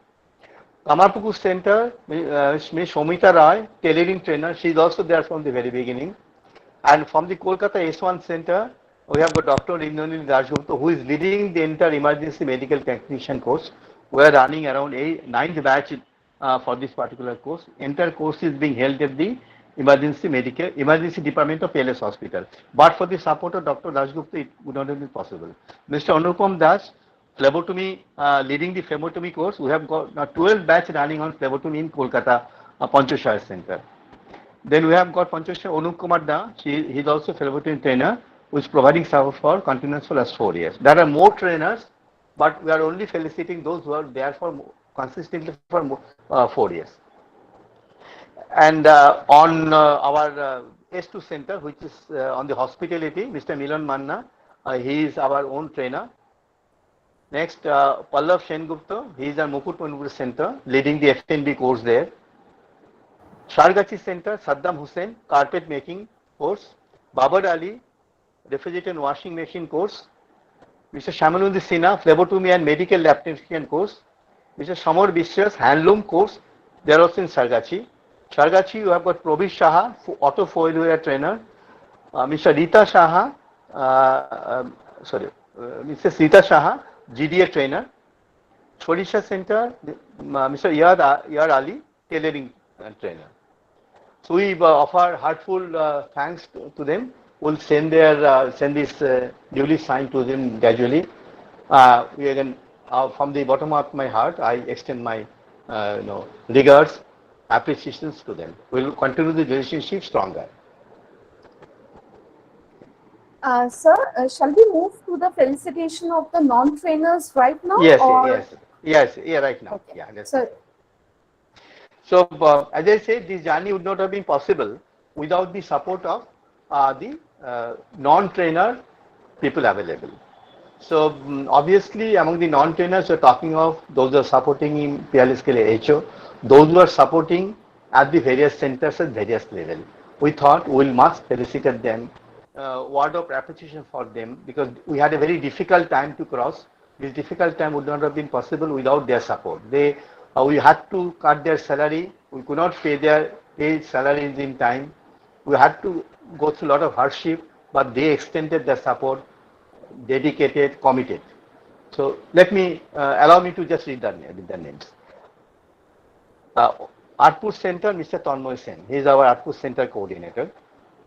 Kamarpuku Center, Ms. Shomita Rai, tailoring trainer, she is also there from the very beginning. And from the Kolkata S1 Center, we have got Dr. Indranil Rajgupta, who is leading the entire emergency medical technician course. We are running around 9th batch for this particular course. Entire course is being held at the emergency department of PLS Hospital. But for the support of Dr. Rajgupta, it would not have been possible. Mr. Anupam Das, phlebotomy, leading the phlebotomy course. We have got 12 batch running on phlebotomy in Kolkata, Panchashar Center. Then we have got Panchashar Anup Kumar Da. He is also a phlebotomy trainer, who is providing support for continuous for last 4 years. There are more trainers, but we are only feliciting those who are there for consistently for 4 years. And on our S2 center, which is on the hospitality, Mr. Milan Manna, he is our own trainer. Next, Pallav Sengupta, he is our Mukutmanpur center, leading the F&B course there. Shargachi Center, Saddam Hussein, carpet making course. Babar Ali, refrigerator and washing machine course. Mr. Shamanundi Sinha, phlebotomy and medical lab technician course. Mr. Samar Bishwas, handloom course. They are also in Shargachi. Shargachi, you have got Prabir Shaha, auto foil wear trainer. Mr. Rita Shaha, Mrs. Rita Shaha, GDA trainer. Chorisha Center, Mr. Yad Ali, tailoring trainer. So we offer heartful thanks to them. We'll send this duly signed to them gradually. We again, from the bottom of my heart, I extend my regards, appreciations to them. We'll continue the relationship stronger. Sir, shall we move to the felicitation of the non-trainers right now? Yes, right now. Okay. Yeah, that's So, So, as I said, this journey would not have been possible without the support of the non-trainer people available. So, obviously, among the non-trainers, we're talking of those who are supporting in PLSK HO, those who are supporting at the various centers at various levels. We thought we must felicitate them, word of appreciation for them, because we had a very difficult time to cross. This difficult time would not have been possible without their support. We had to cut their salary. We could not pay their salaries in time. We had to go through a lot of hardship, but they extended their support, dedicated, committed. So let me, allow me to just read the names. Artpur Center, Mr. Tanmoy Sen. He is our Artpur Center coordinator.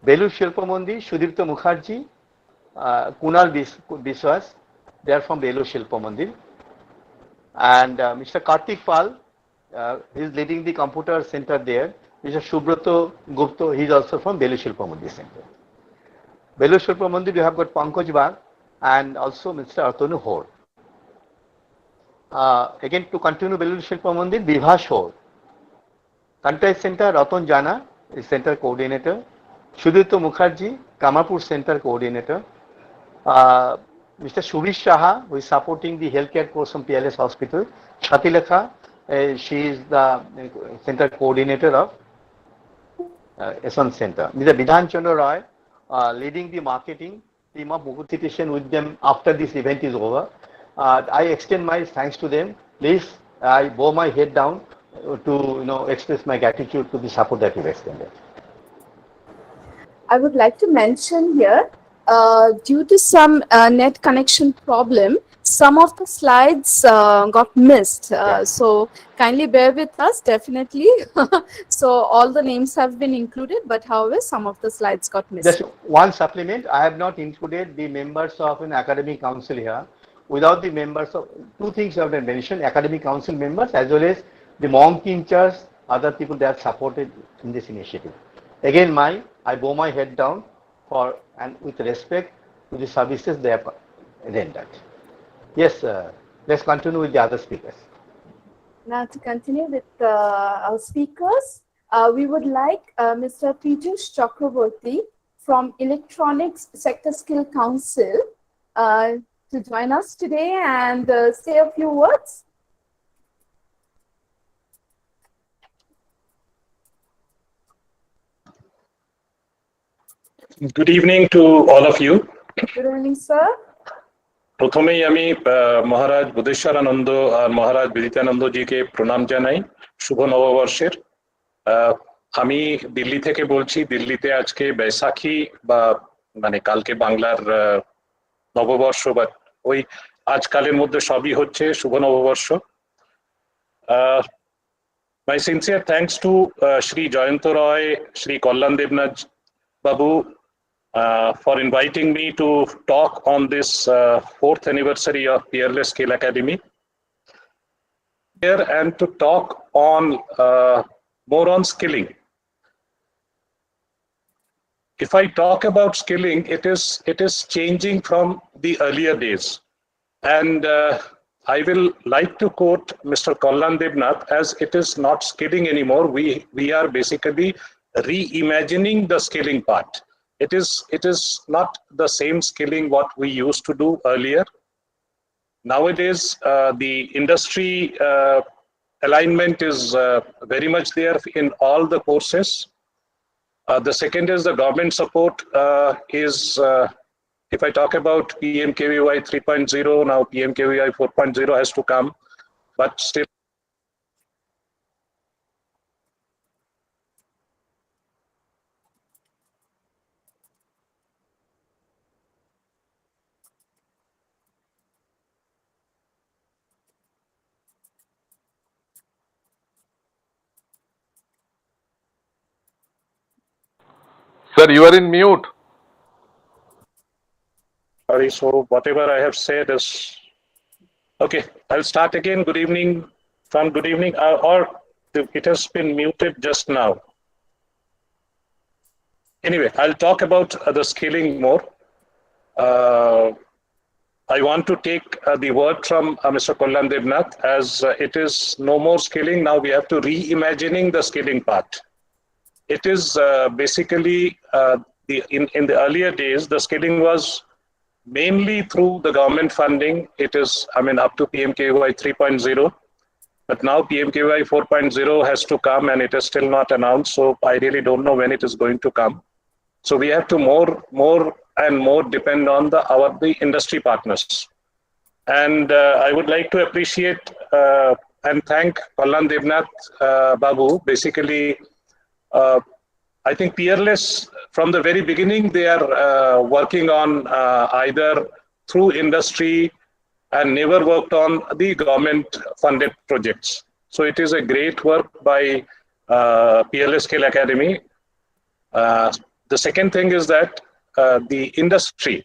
Belur Shilpa Mandir, Sudipta Mukherjee, Kunal Biswas, they are from Belur Shilpa Mandir. And Mr. Kartik Pal, he is leading the computer center there. Mr. Subroto Gupta, he is also from Belur Shilpa Mandir Center. Belur Shilpa Mandir, we have got Pankaj Bag and also Mr. Atanu Hor. Again, to continue Belur Shilpa Mandir, Vibhash Hor. Kantai Center, Ratan Jana is Center Coordinator. Sudipta Mukherjee, Kamapur Center Coordinator. Mr. Subish Shaha, who is supporting the healthcare course from PLS Hospital. Shatilekha, she is the Center Coordinator of Eson Center. Mr. Bidhan Chandra Roy, leading the marketing team of Mukutition with them after this event is over. I extend my thanks to them. Please, I bow my head down to express my gratitude to the support that you've extended. I would like to mention here, due to some net connection problem, some of the slides got missed. So kindly bear with us, definitely. So all the names have been included, but however, some of the slides got missed. Just one supplement, I have not included the members of an academic council here. Without the members of, two things I have mentioned, academic council members as well as the monk teachers, other people that have supported in this initiative. Again, I bow my head down for and with respect to the services they have rendered. Yes, let's continue with the other speakers. Now to continue with our speakers, we would like Mr. Piyush Chakraborty from Electronics Sector Skill Council to join us today and say a few words. Good evening to all of you. Good evening, sir. প্রথমেই আমি মহারাজ বুদ্ধেশ্বরানন্দ আর মহারাজ বিদিতানন্দ GK প্রণাম জানাই শুভ নববর্ষের। আমি দিল্লি থেকে বলছি। দিল্লিতে আজকে বৈশাখী বা মানে কালকে বাংলার নববর্ষ বা ওই আজকালের মধ্যে সবই হচ্ছে শুভ নববর্ষ। My sincere thanks to Shri Jayanta Roy, Shri Kalyan Devnath Babu for inviting me to talk on this 4th anniversary of Peerless Skill Academy here and to talk on more on skilling. If I talk about skilling, it is changing from the earlier days, and I will like to quote Mr. Kalyan Devnath as it is not skilling anymore. We are basically reimagining the skilling part. It is not the same skilling what we used to do earlier. Nowadays, the industry alignment is very much there in all the courses. The second is the government support is, if I talk about PMKVY 3.0, now PMKVY 4.0 has to come, but still Sir, you are in mute. sorry, so whatever I have said is okay. I'll start again. Good evening, good evening, or it has been muted just now. Anyway, I'll talk about the skilling more. I want to take the word from Mr. Kalyan Devnath as it is no more skilling. Now we have to reimagining the skilling part. It is basically in the earlier days, the skilling was mainly through the government funding. It is, I mean, up to PMKVY 3.0, but now PMKVY 4.0 has to come and it is still not announced. So I really don't know when it is going to come. So we have to more and more depend on the industry partners. And I would like to appreciate and thank Kalyan Devnath Babu. Basically, I think Peerless, from the very beginning, they are working on either through industry and never worked on the government funded projects. So it is a great work by PLS Skill Academy. The second thing is that the industry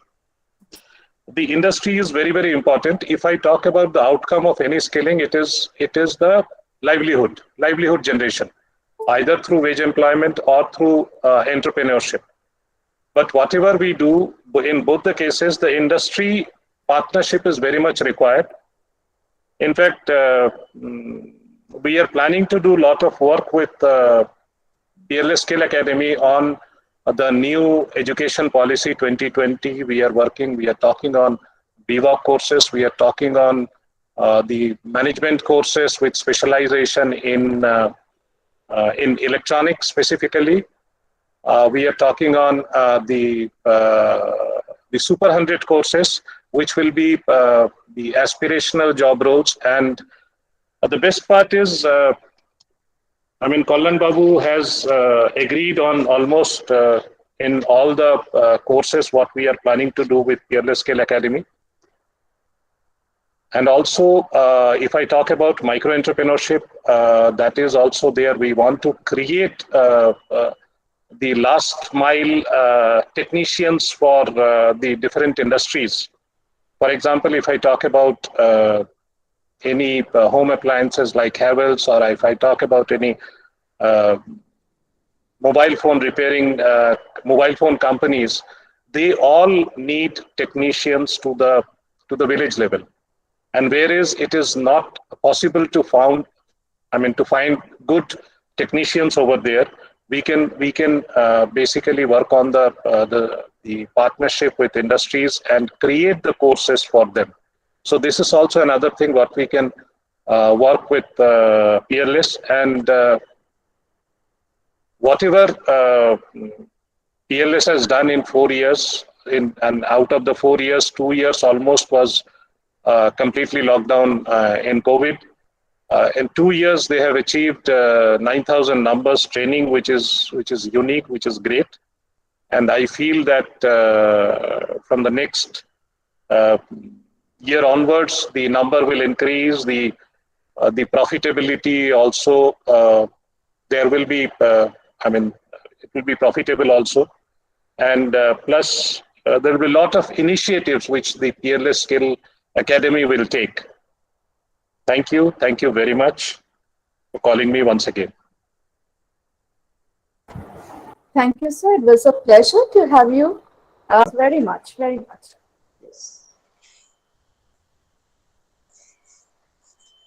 is very, very important. If I talk about the outcome of any skilling, it is the livelihood generation, either through wage employment or through entrepreneurship. But whatever we do, in both the cases, the industry partnership is very much required. In fact, we are planning to do a lot of work with PLS Skill Academy on the new education policy 2020. We are talking on BVOC courses. We are talking on the management courses with specialization in electronics specifically. We are talking on the Super 100 courses, which will be the aspirational job roles. And the best part is, Kallan Babu has agreed on almost in all the courses what we are planning to do with PLS Skill Academy. And also, if I talk about micro entrepreneurship, that is also there. We want to create the last mile technicians for the different industries. For example, if I talk about any home appliances like Havells, or if I talk about any mobile phone repairing, mobile phone companies, they all need technicians to the village level. And whereas it is not possible to find good technicians over there, we can basically work on the partnership with industries and create the courses for them. So this is also another thing what we can work with PLS, and whatever PLS has done in 4 years, and out of the 4 years, 2 years almost was completely locked down in COVID. In 2 years, they have achieved 9,000 numbers training, which is unique, which is great. And I feel that from the next year onwards, the number will increase. The profitability also, there will be. It will be profitable also, and plus there will be a lot of initiatives which the PLS Skill Academy will take. Thank you very much for calling me once again. Thank you, sir. It was a pleasure to have you. Very much. Yes.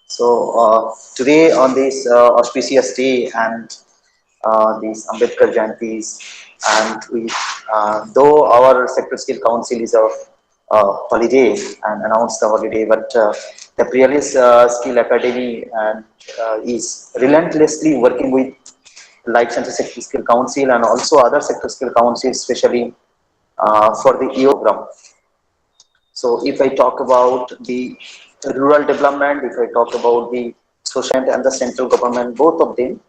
So today on this auspicious day and these Ambedkar Jayantis, and we, though our Sector Skill Council is a holiday and announced the holiday, but the PLS Skill Academy is relentlessly working with Life Sciences Sector Skill Council and also other Sector Skill Councils, especially for the EO program. So if I talk about the rural development, if I talk about the social and the central government, both of them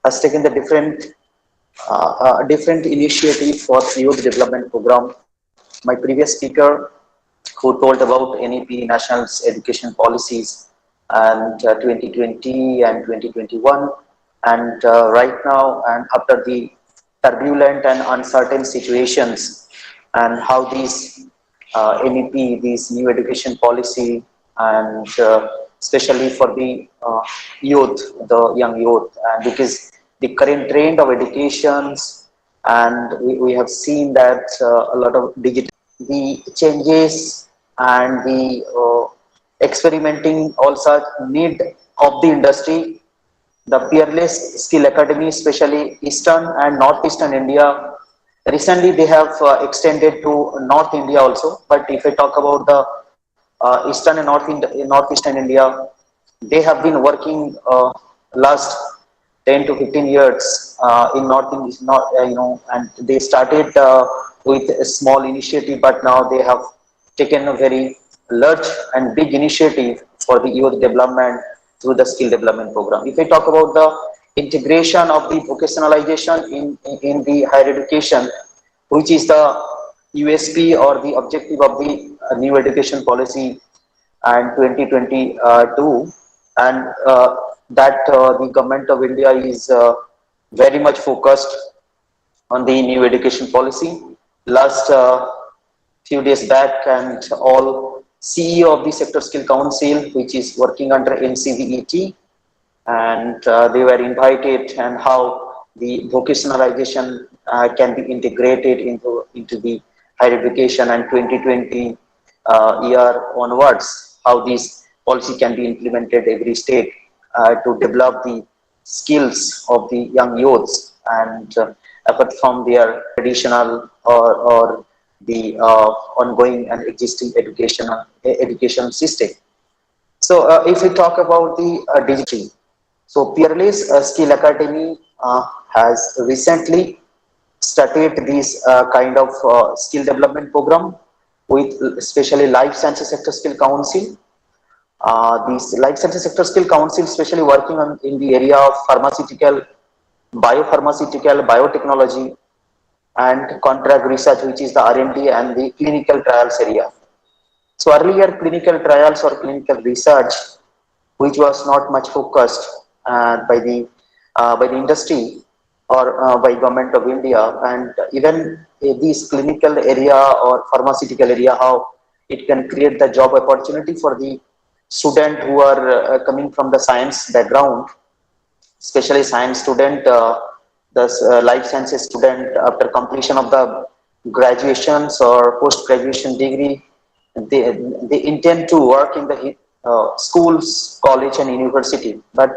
has taken the different initiative for youth development program. My previous speaker who told about NEP, National Education Policies, and 2020 and 2021, and right now, and after the turbulent and uncertain situations, and how these NEP, this new education policy, and especially for the youth, the young youth, and because the current trend of educations, and we have seen that a lot of the changes and the experimenting also need of the industry. The PLS Skill Academy, especially Eastern and Northeastern India, recently they have extended to North India also. But if I talk about the Eastern and Northeastern India, they have been working last 10 to 15 years in North India, and they started with a small initiative, but now they have taken a very large and big initiative for the youth development through the skill development program. If I talk about the integration of the vocationalization in the higher education, which is the USP or the objective of the new education policy and 2022, and that the government of India is very much focused on the new education policy. Last few days back, and all CEO of the Sector Skill Council, which is working under NCVET, and they were invited, and how the vocationalization can be integrated into the higher education, and 2020 year onwards, how this policy can be implemented every state to develop the skills of the young youths, and apart from their traditional or the ongoing and existing education system. So if we talk about the digital, so Peerless Skill Academy has recently started this kind of skill development program with especially Life Sciences Sector Skill Council. These Life Sciences Sector Skill Council especially working on in the area of pharmaceutical, biopharmaceutical, biotechnology, and contract research, which is the R&D and the clinical trials area. So earlier clinical trials or clinical research, which was not much focused by the industry or by government of India, and even this clinical area or pharmaceutical area, how it can create the job opportunity for the student who are coming from the science background, especially science student, the life sciences student after completion of the graduations or post-graduation degree, they intend to work in the schools, college and university. But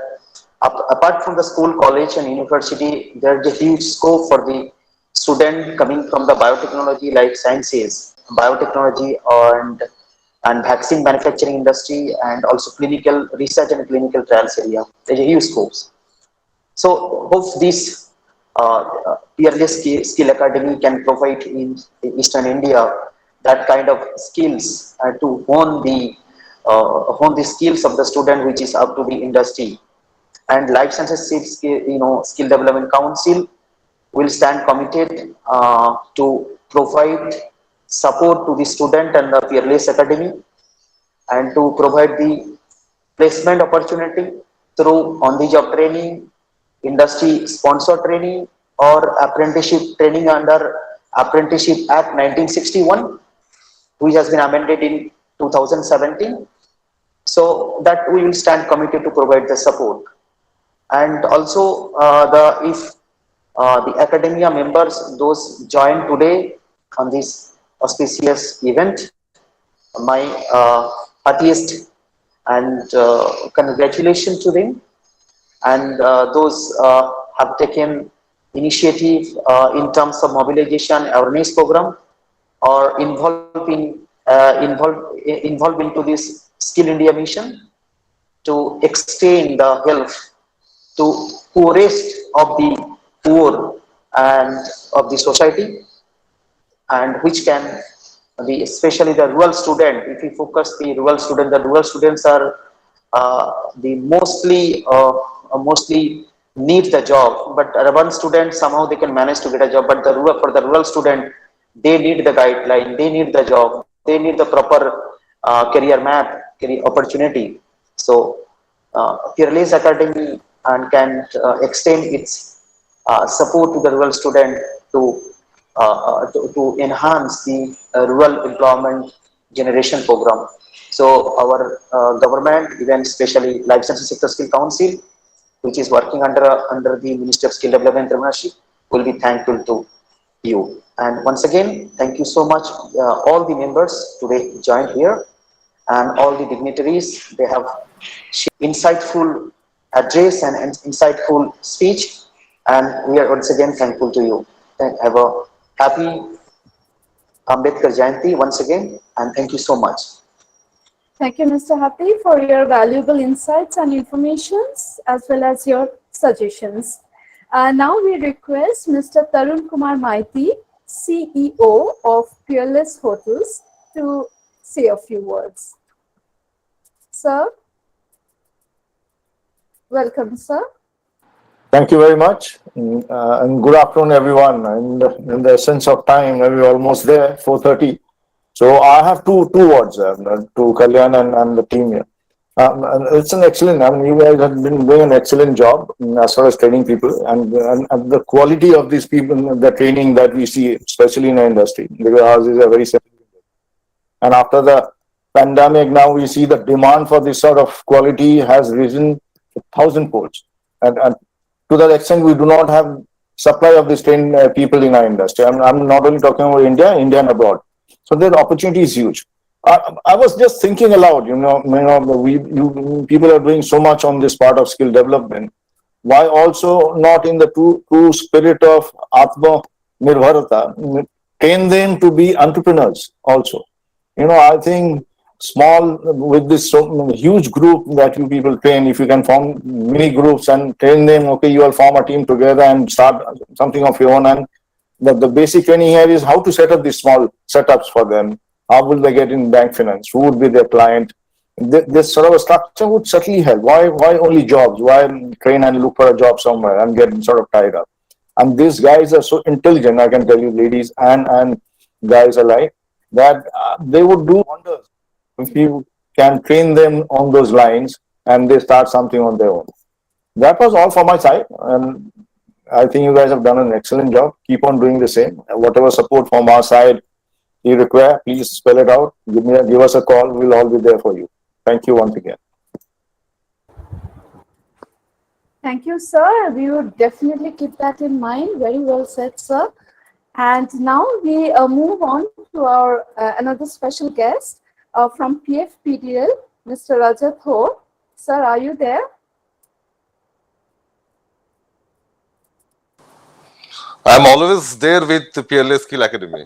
apart from the school, college and university, there is a huge scope for the student coming from the biotechnology, life sciences, biotechnology and vaccine manufacturing industry, and also clinical research and clinical trials area. There's a huge scope. So hope this Peerless Skill Academy can provide in Eastern India that kind of skills to hone the skills of the student, which is up to the industry. And Life Sciences Skill Development Council will stand committed to provide support to the student and the Peerless Academy, and to provide the placement opportunity through on-the-job training, industry sponsor training, or apprenticeship training under Apprenticeship Act 1961, which has been amended in 2017. So that we will stand committed to provide the support. And also if the academia members, those join today on this auspicious event, my heartiest and congratulations to them, and those have taken initiative in terms of mobilization awareness program, or involved into this Skill India mission to extend the help to poorest of the poor and of the society, and which can be especially the rural student. If we focus the rural students are the mostly need the job, but urban students somehow they can manage to get a job, but for the rural student, they need the guideline, they need the job, they need the proper career map, career opportunity. So Peerless Academy and can extend its support to the rural student to enhance the rural employment generation program. So our government, even especially Life Sciences Sector Skill Council, which is working under the Ministry of Skill Development and Entrepreneurship, will be thankful to you. And once again, thank you so much, all the members today joined here, and all the dignitaries. They have insightful address and insightful speech, and we are once again thankful to you. And have a happy Ambedkar Jayanti once again, and thank you so much. Thank you, Mr. Happy, for your valuable insights and informations, as well as your suggestions. Now we request Mr. Tarun Kumar Maiti, CEO of Peerless Hotels, to say a few words. Sir, welcome, sir. Thank you very much, and good afternoon, everyone. And in the sense of time, we're almost there, 4:30. So I have two words to Kalyan and the team here. It's an excellent. I mean, you guys have been doing an excellent job as far as training people and the quality of these people, the training that we see, especially in our industry, because ours is a very simple. And after the pandemic, now we see the demand for this sort of quality has risen 1,000-folds. And to that extent, we do not have supply of these trained people in our industry. I'm not only talking about India and abroad. So the opportunity is huge. I was just thinking aloud, people are doing so much on this part of skill development. Why also not in the true spirit of Atma Nirbharata, train them to be entrepreneurs also. I think small with this huge group that you people train, if you can form mini groups and train them, okay, you will form a team together and start something of your own. And the basic training here is how to set up these small setups for them. How will they get in bank finance? Who would be their client? This sort of a structure would certainly help. Why only jobs? Why train and look for a job somewhere and get sort of tied up? And these guys are so intelligent, I can tell you, ladies and guys alike, that they would do wonders if you can train them on those lines and they start something on their own. That was all from my side. And I think you guys have done an excellent job. Keep on doing the same. Whatever support from our side you require, please spell it out. Give us a call. We'll all be there for you. Thank you once again. Thank you, sir. We would definitely keep that in mind. Very well said, sir. And now we move on to our another special guest from PFPDL, Mr. Rajat Ho. Sir, are you there? I'm always there with the PLS Skill Academy.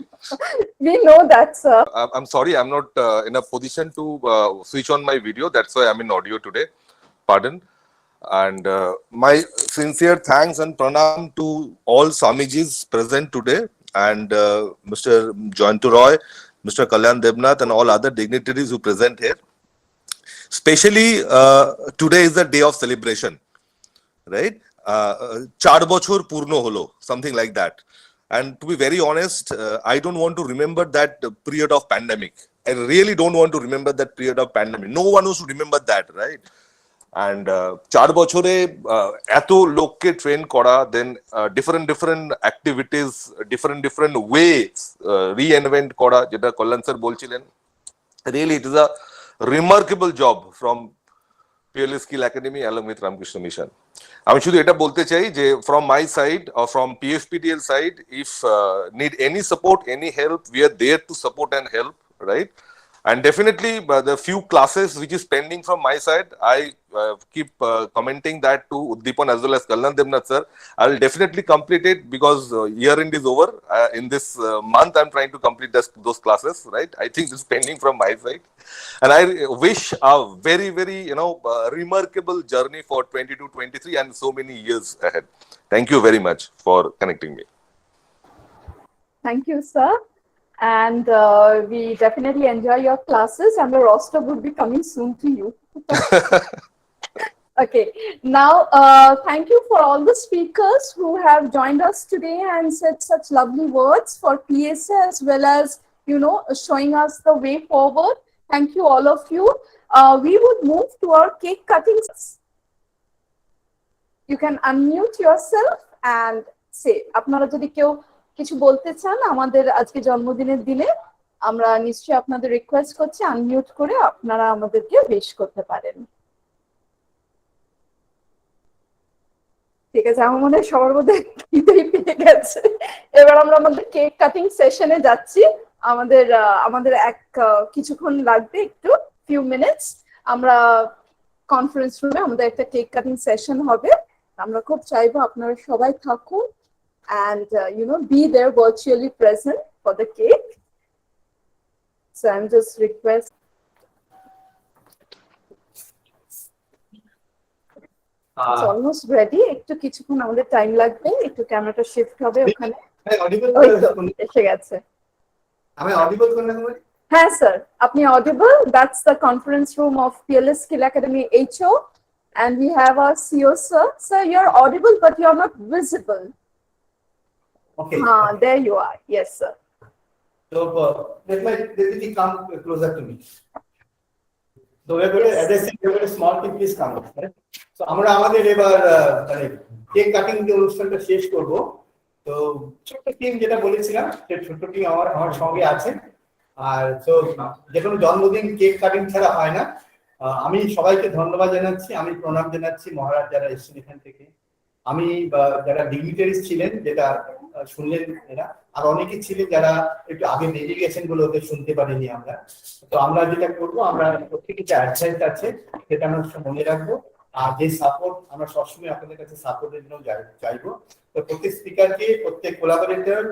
We know that, sir. I'm sorry, I'm not in a position to switch on my video. That's why I'm in audio today. Pardon. And my sincere thanks and pranam to all Swamijis present today and Mr. Joyantu Roy, Mr. Kalyan Debnath and all other dignitaries who present here. Especially today is the day of celebration, right? 4 bochor purno holo, something like that. And to be very honest, I don't want to remember that period of pandemic. I really don't want to remember that period of pandemic. No one wants to remember that, right? And 4 বছরে এত লোককে train করা, then different activities, different ways reinvent করা, যেটা কল্যাণ sir বলছিলেন. Really, it is a remarkable job from PLS Skill Academy along with Ramakrishna Mission. আমি শুধু এটা বলতে চাই যে from my side or from PFPDL side, if need any support, any help, we are there to support and help, right? And definitely the few classes which is pending from my side, I keep commenting that to Uddipan as well as Kalyan Debnath sir. I will definitely complete it because year end is over. In this month, I'm trying to complete those classes, right? I think this is pending from my side. And I wish a very, very, remarkable journey for 22-23 and so many years ahead. Thank you very much for connecting me. Thank you, sir. And we definitely enjoy your classes and the roster would be coming soon to you. Okay, now thank you for all the speakers who have joined us today and said such lovely words for PSA as well as, showing us the way forward. Thank you, all of you. We would move to our cake cutting. You can unmute yourself and say, আপনারা যদি কেউ কিছু বলতে চান আমাদের আজকে জন্মদিনের দিনে, আমরা নিশ্চয়ই আপনাদের রিকোয়েস্ট করছি আনমিউট করে আপনারা আমাদেরকে উইশ করতে পারেন। ঠিক আছে, আমার মনে হয় সবার মধ্যে খিদেই পেয়ে গেছে। এবার আমরা আমাদের কেক কাটিং সেশনে যাচ্ছি। আমাদের কিছুক্ষণ লাগবে, একটু ফিউ মিনিটস। আমরা কনফারেন্স রুমে আমাদের একটা কেক কাটিং সেশন হবে। আমরা খুব চাইবো আপনারা সবাই থাকুন and be there virtually present for the cake. So I'm just request. It's almost ready. একটু কিছুক্ষণ আমাদের টাইম লাগবে, একটু ক্যামেরাটা শিফট হবে ওখানে। এসে গেছে। আমি অডিবল করলে হবে? হ্যাঁ স্যার, আপনি audible. That's the conference room of PLS Skill Academy HO and we have our CEO sir. Sir, you're audible but you're not visible. Okay. There you are. Yes, sir. So let me come closer to me. So we're going to address a small thing, please come. So আমরা আমাদের এবার মানে cake cutting যে অনুষ্ঠানটা শেষ করব। তো ছোট্ট টিম যেটা বলেছিলাম সেই ছোট্ট টিম আমার সঙ্গে আছে। আর তো যে কোনো জন্মদিন কেক কাটিং ছাড়া হয় না। আমি সবাইকে ধন্যবাদ জানাচ্ছি, আমি প্রণাম জানাচ্ছি মহারাজ যারা এসেছেন এখান থেকে। আমি যারা ডিগনিটারিজ ছিলেন যেটা শুনলেন এরা, আর অনেকে ছিলেন যারা একটু আগে বেরিয়ে গেছেন বলে ওদের শুনতে পারিনি আমরা। তো আমরা যেটা করবো, আমরা প্রত্যেকে যে অ্যাডভাইস আছে সেটা আমরা মনে রাখবো। আর যে সাপোর্ট আমরা সবসময় আপনাদের কাছে সাপোর্টের জন্য চাইবো। তো প্রত্যেক স্পিকারকে, প্রত্যেক কোলাবোরেটর,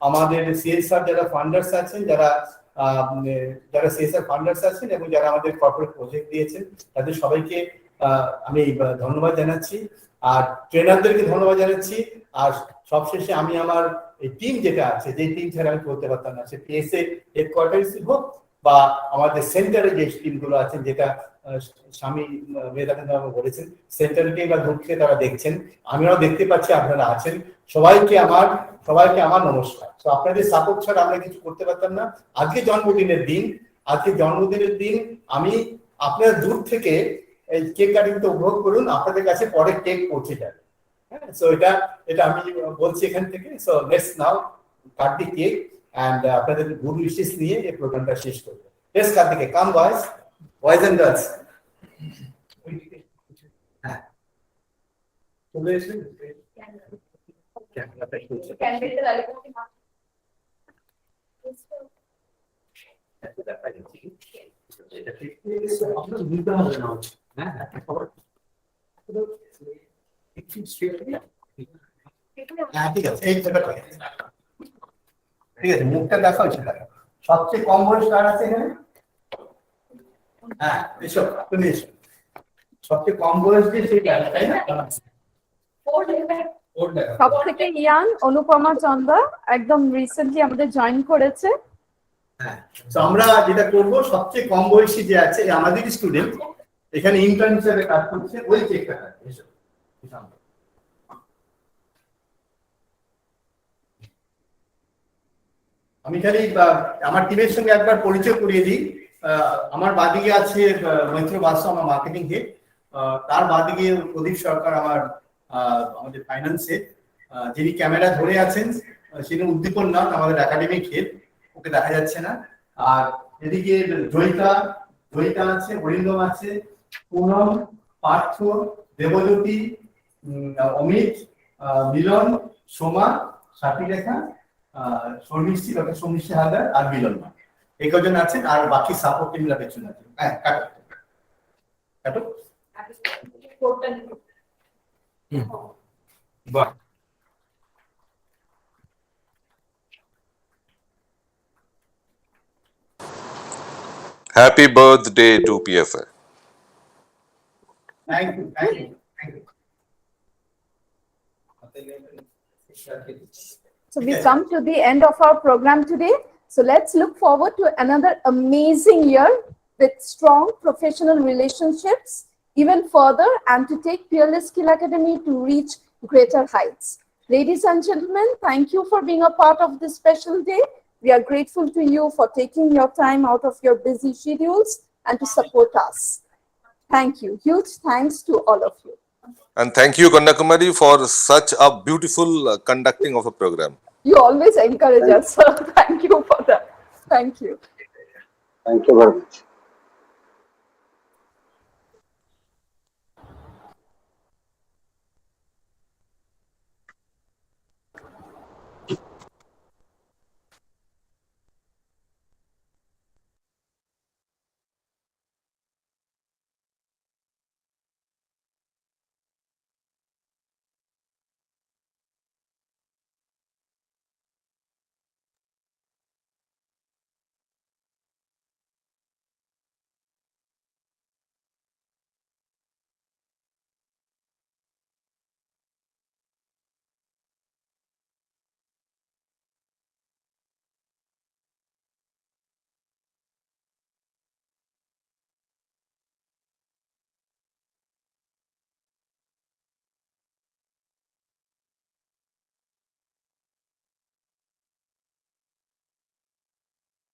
আমাদের সিএসআর যারা ফান্ডার্স আছেন, যারা সিএসআর ফান্ডার্স আছেন এবং যারা আমাদের কর্পোরেট প্রজেক্ট দিয়েছেন, তাদের সবাইকে আমি ধন্যবাদ জানাচ্ছি। আর ট্রেনারদেরকে ধন্যবাদ জানাচ্ছি। আর সবশেষে আমি আমার এই টিম যেটা আছে, যে টিম ছাড়া আমি করতে পারতাম না, সে পিএসএ হেডকোয়ার্টার্স হোক বা আমাদের সেন্টারে যে টিমগুলো আছেন, যেটা স্বামী মেধানন্দ বলেছেন সেন্ট্রাল টিম বা গ্রুপ থেকে তারা দেখছেন, আমিও দেখতে পাচ্ছি আপনারা আছেন। সবাইকে আমার নমস্কার। তো আপনাদের সাপোর্ট ছাড়া আমরা কিছু করতে পারতাম না। আজকে জন্মদিনের দিন আমি আপনারা দূর থেকে এই কেক কাটিংটা উপভোগ করুন, আপনাদের কাছে পরে কেক পৌঁছে যাবে। হ্যাঁ, সো এটা আমি বলছি এখান থেকে। So let's now cut the cake and আপনাদের গুড উইশেস নিয়ে এই প্রোগ্রামটা শেষ করব। Let's cut the cake, come boys and girls. হ্যাঁ, চলে এসে ক্যামেরাটা খুলছে। এটা ঠিক আপনার নিতে হবে না। হ্যাঁ, ঠিক আছে, এই জায়গাটা ঠিক আছে, মুখটা দেখা হচ্ছে। সবচেয়ে কম বয়স কার আছে এখানে? হ্যাঁ, এসব তুমি এসো। সবচেয়ে কম বয়স যে সেটা, তাই না? সব থেকে ইয়াং অনুপমা চন্দা একদম রিসেন্টলি আমাদের জয়েন করেছে। হ্যাঁ, তো আমরা যেটা করব, সবচেয়ে কম বয়সী যে আছে আমাদের স্টুডেন্ট, এখানে ইন্টার্ন হিসেবে কাজ করছে, ওই কেকটা কাটবে। এসো। আমি খালি আমার টিমের সঙ্গে একবার পরিচয় করিয়ে দিই। আমার বাদিকে আছে মৈত্র বাসু, আমার মার্কেটিং হেড। তার বাদিকে প্রদীপ সরকার, আমাদের ফাইন্যান্সে। যিনি ক্যামেরা ধরে আছেন তিনি উদ্দীপন নাথ, আমাদের একাডেমিক হেড, ওকে দেখা যাচ্ছে না। আর এদিকে জয়িতা আছে, অরিন্দম আছে, পুনম, পার্থ, দেবজ্যোতি, অমিত, মিলন, সোমা, সাথীরেখা, শর্মিষ্ঠি, ডক্টর শর্মিষ্ঠি হালদার আর মিলন মা, এই কজন আছেন। আর বাকি সাপোর্ট টিমরা পেছনে আছে। হ্যাঁ, কাটো। বাহ, Happy birthday to PSA. Thank you. So we come to the end of our program today. So let's look forward to another amazing year with strong professional relationships even further, and to take Peerless Skill Academy to reach greater heights. Ladies and gentlemen, thank you for being a part of this special day. We are grateful to you for taking your time out of your busy schedules and to support us. Thank you. Huge thanks to all of you. And thank you, Kanyakumari, for such a beautiful conducting of a program. You always encourage us, sir. Thank you for that. Thank you. Thank you very much.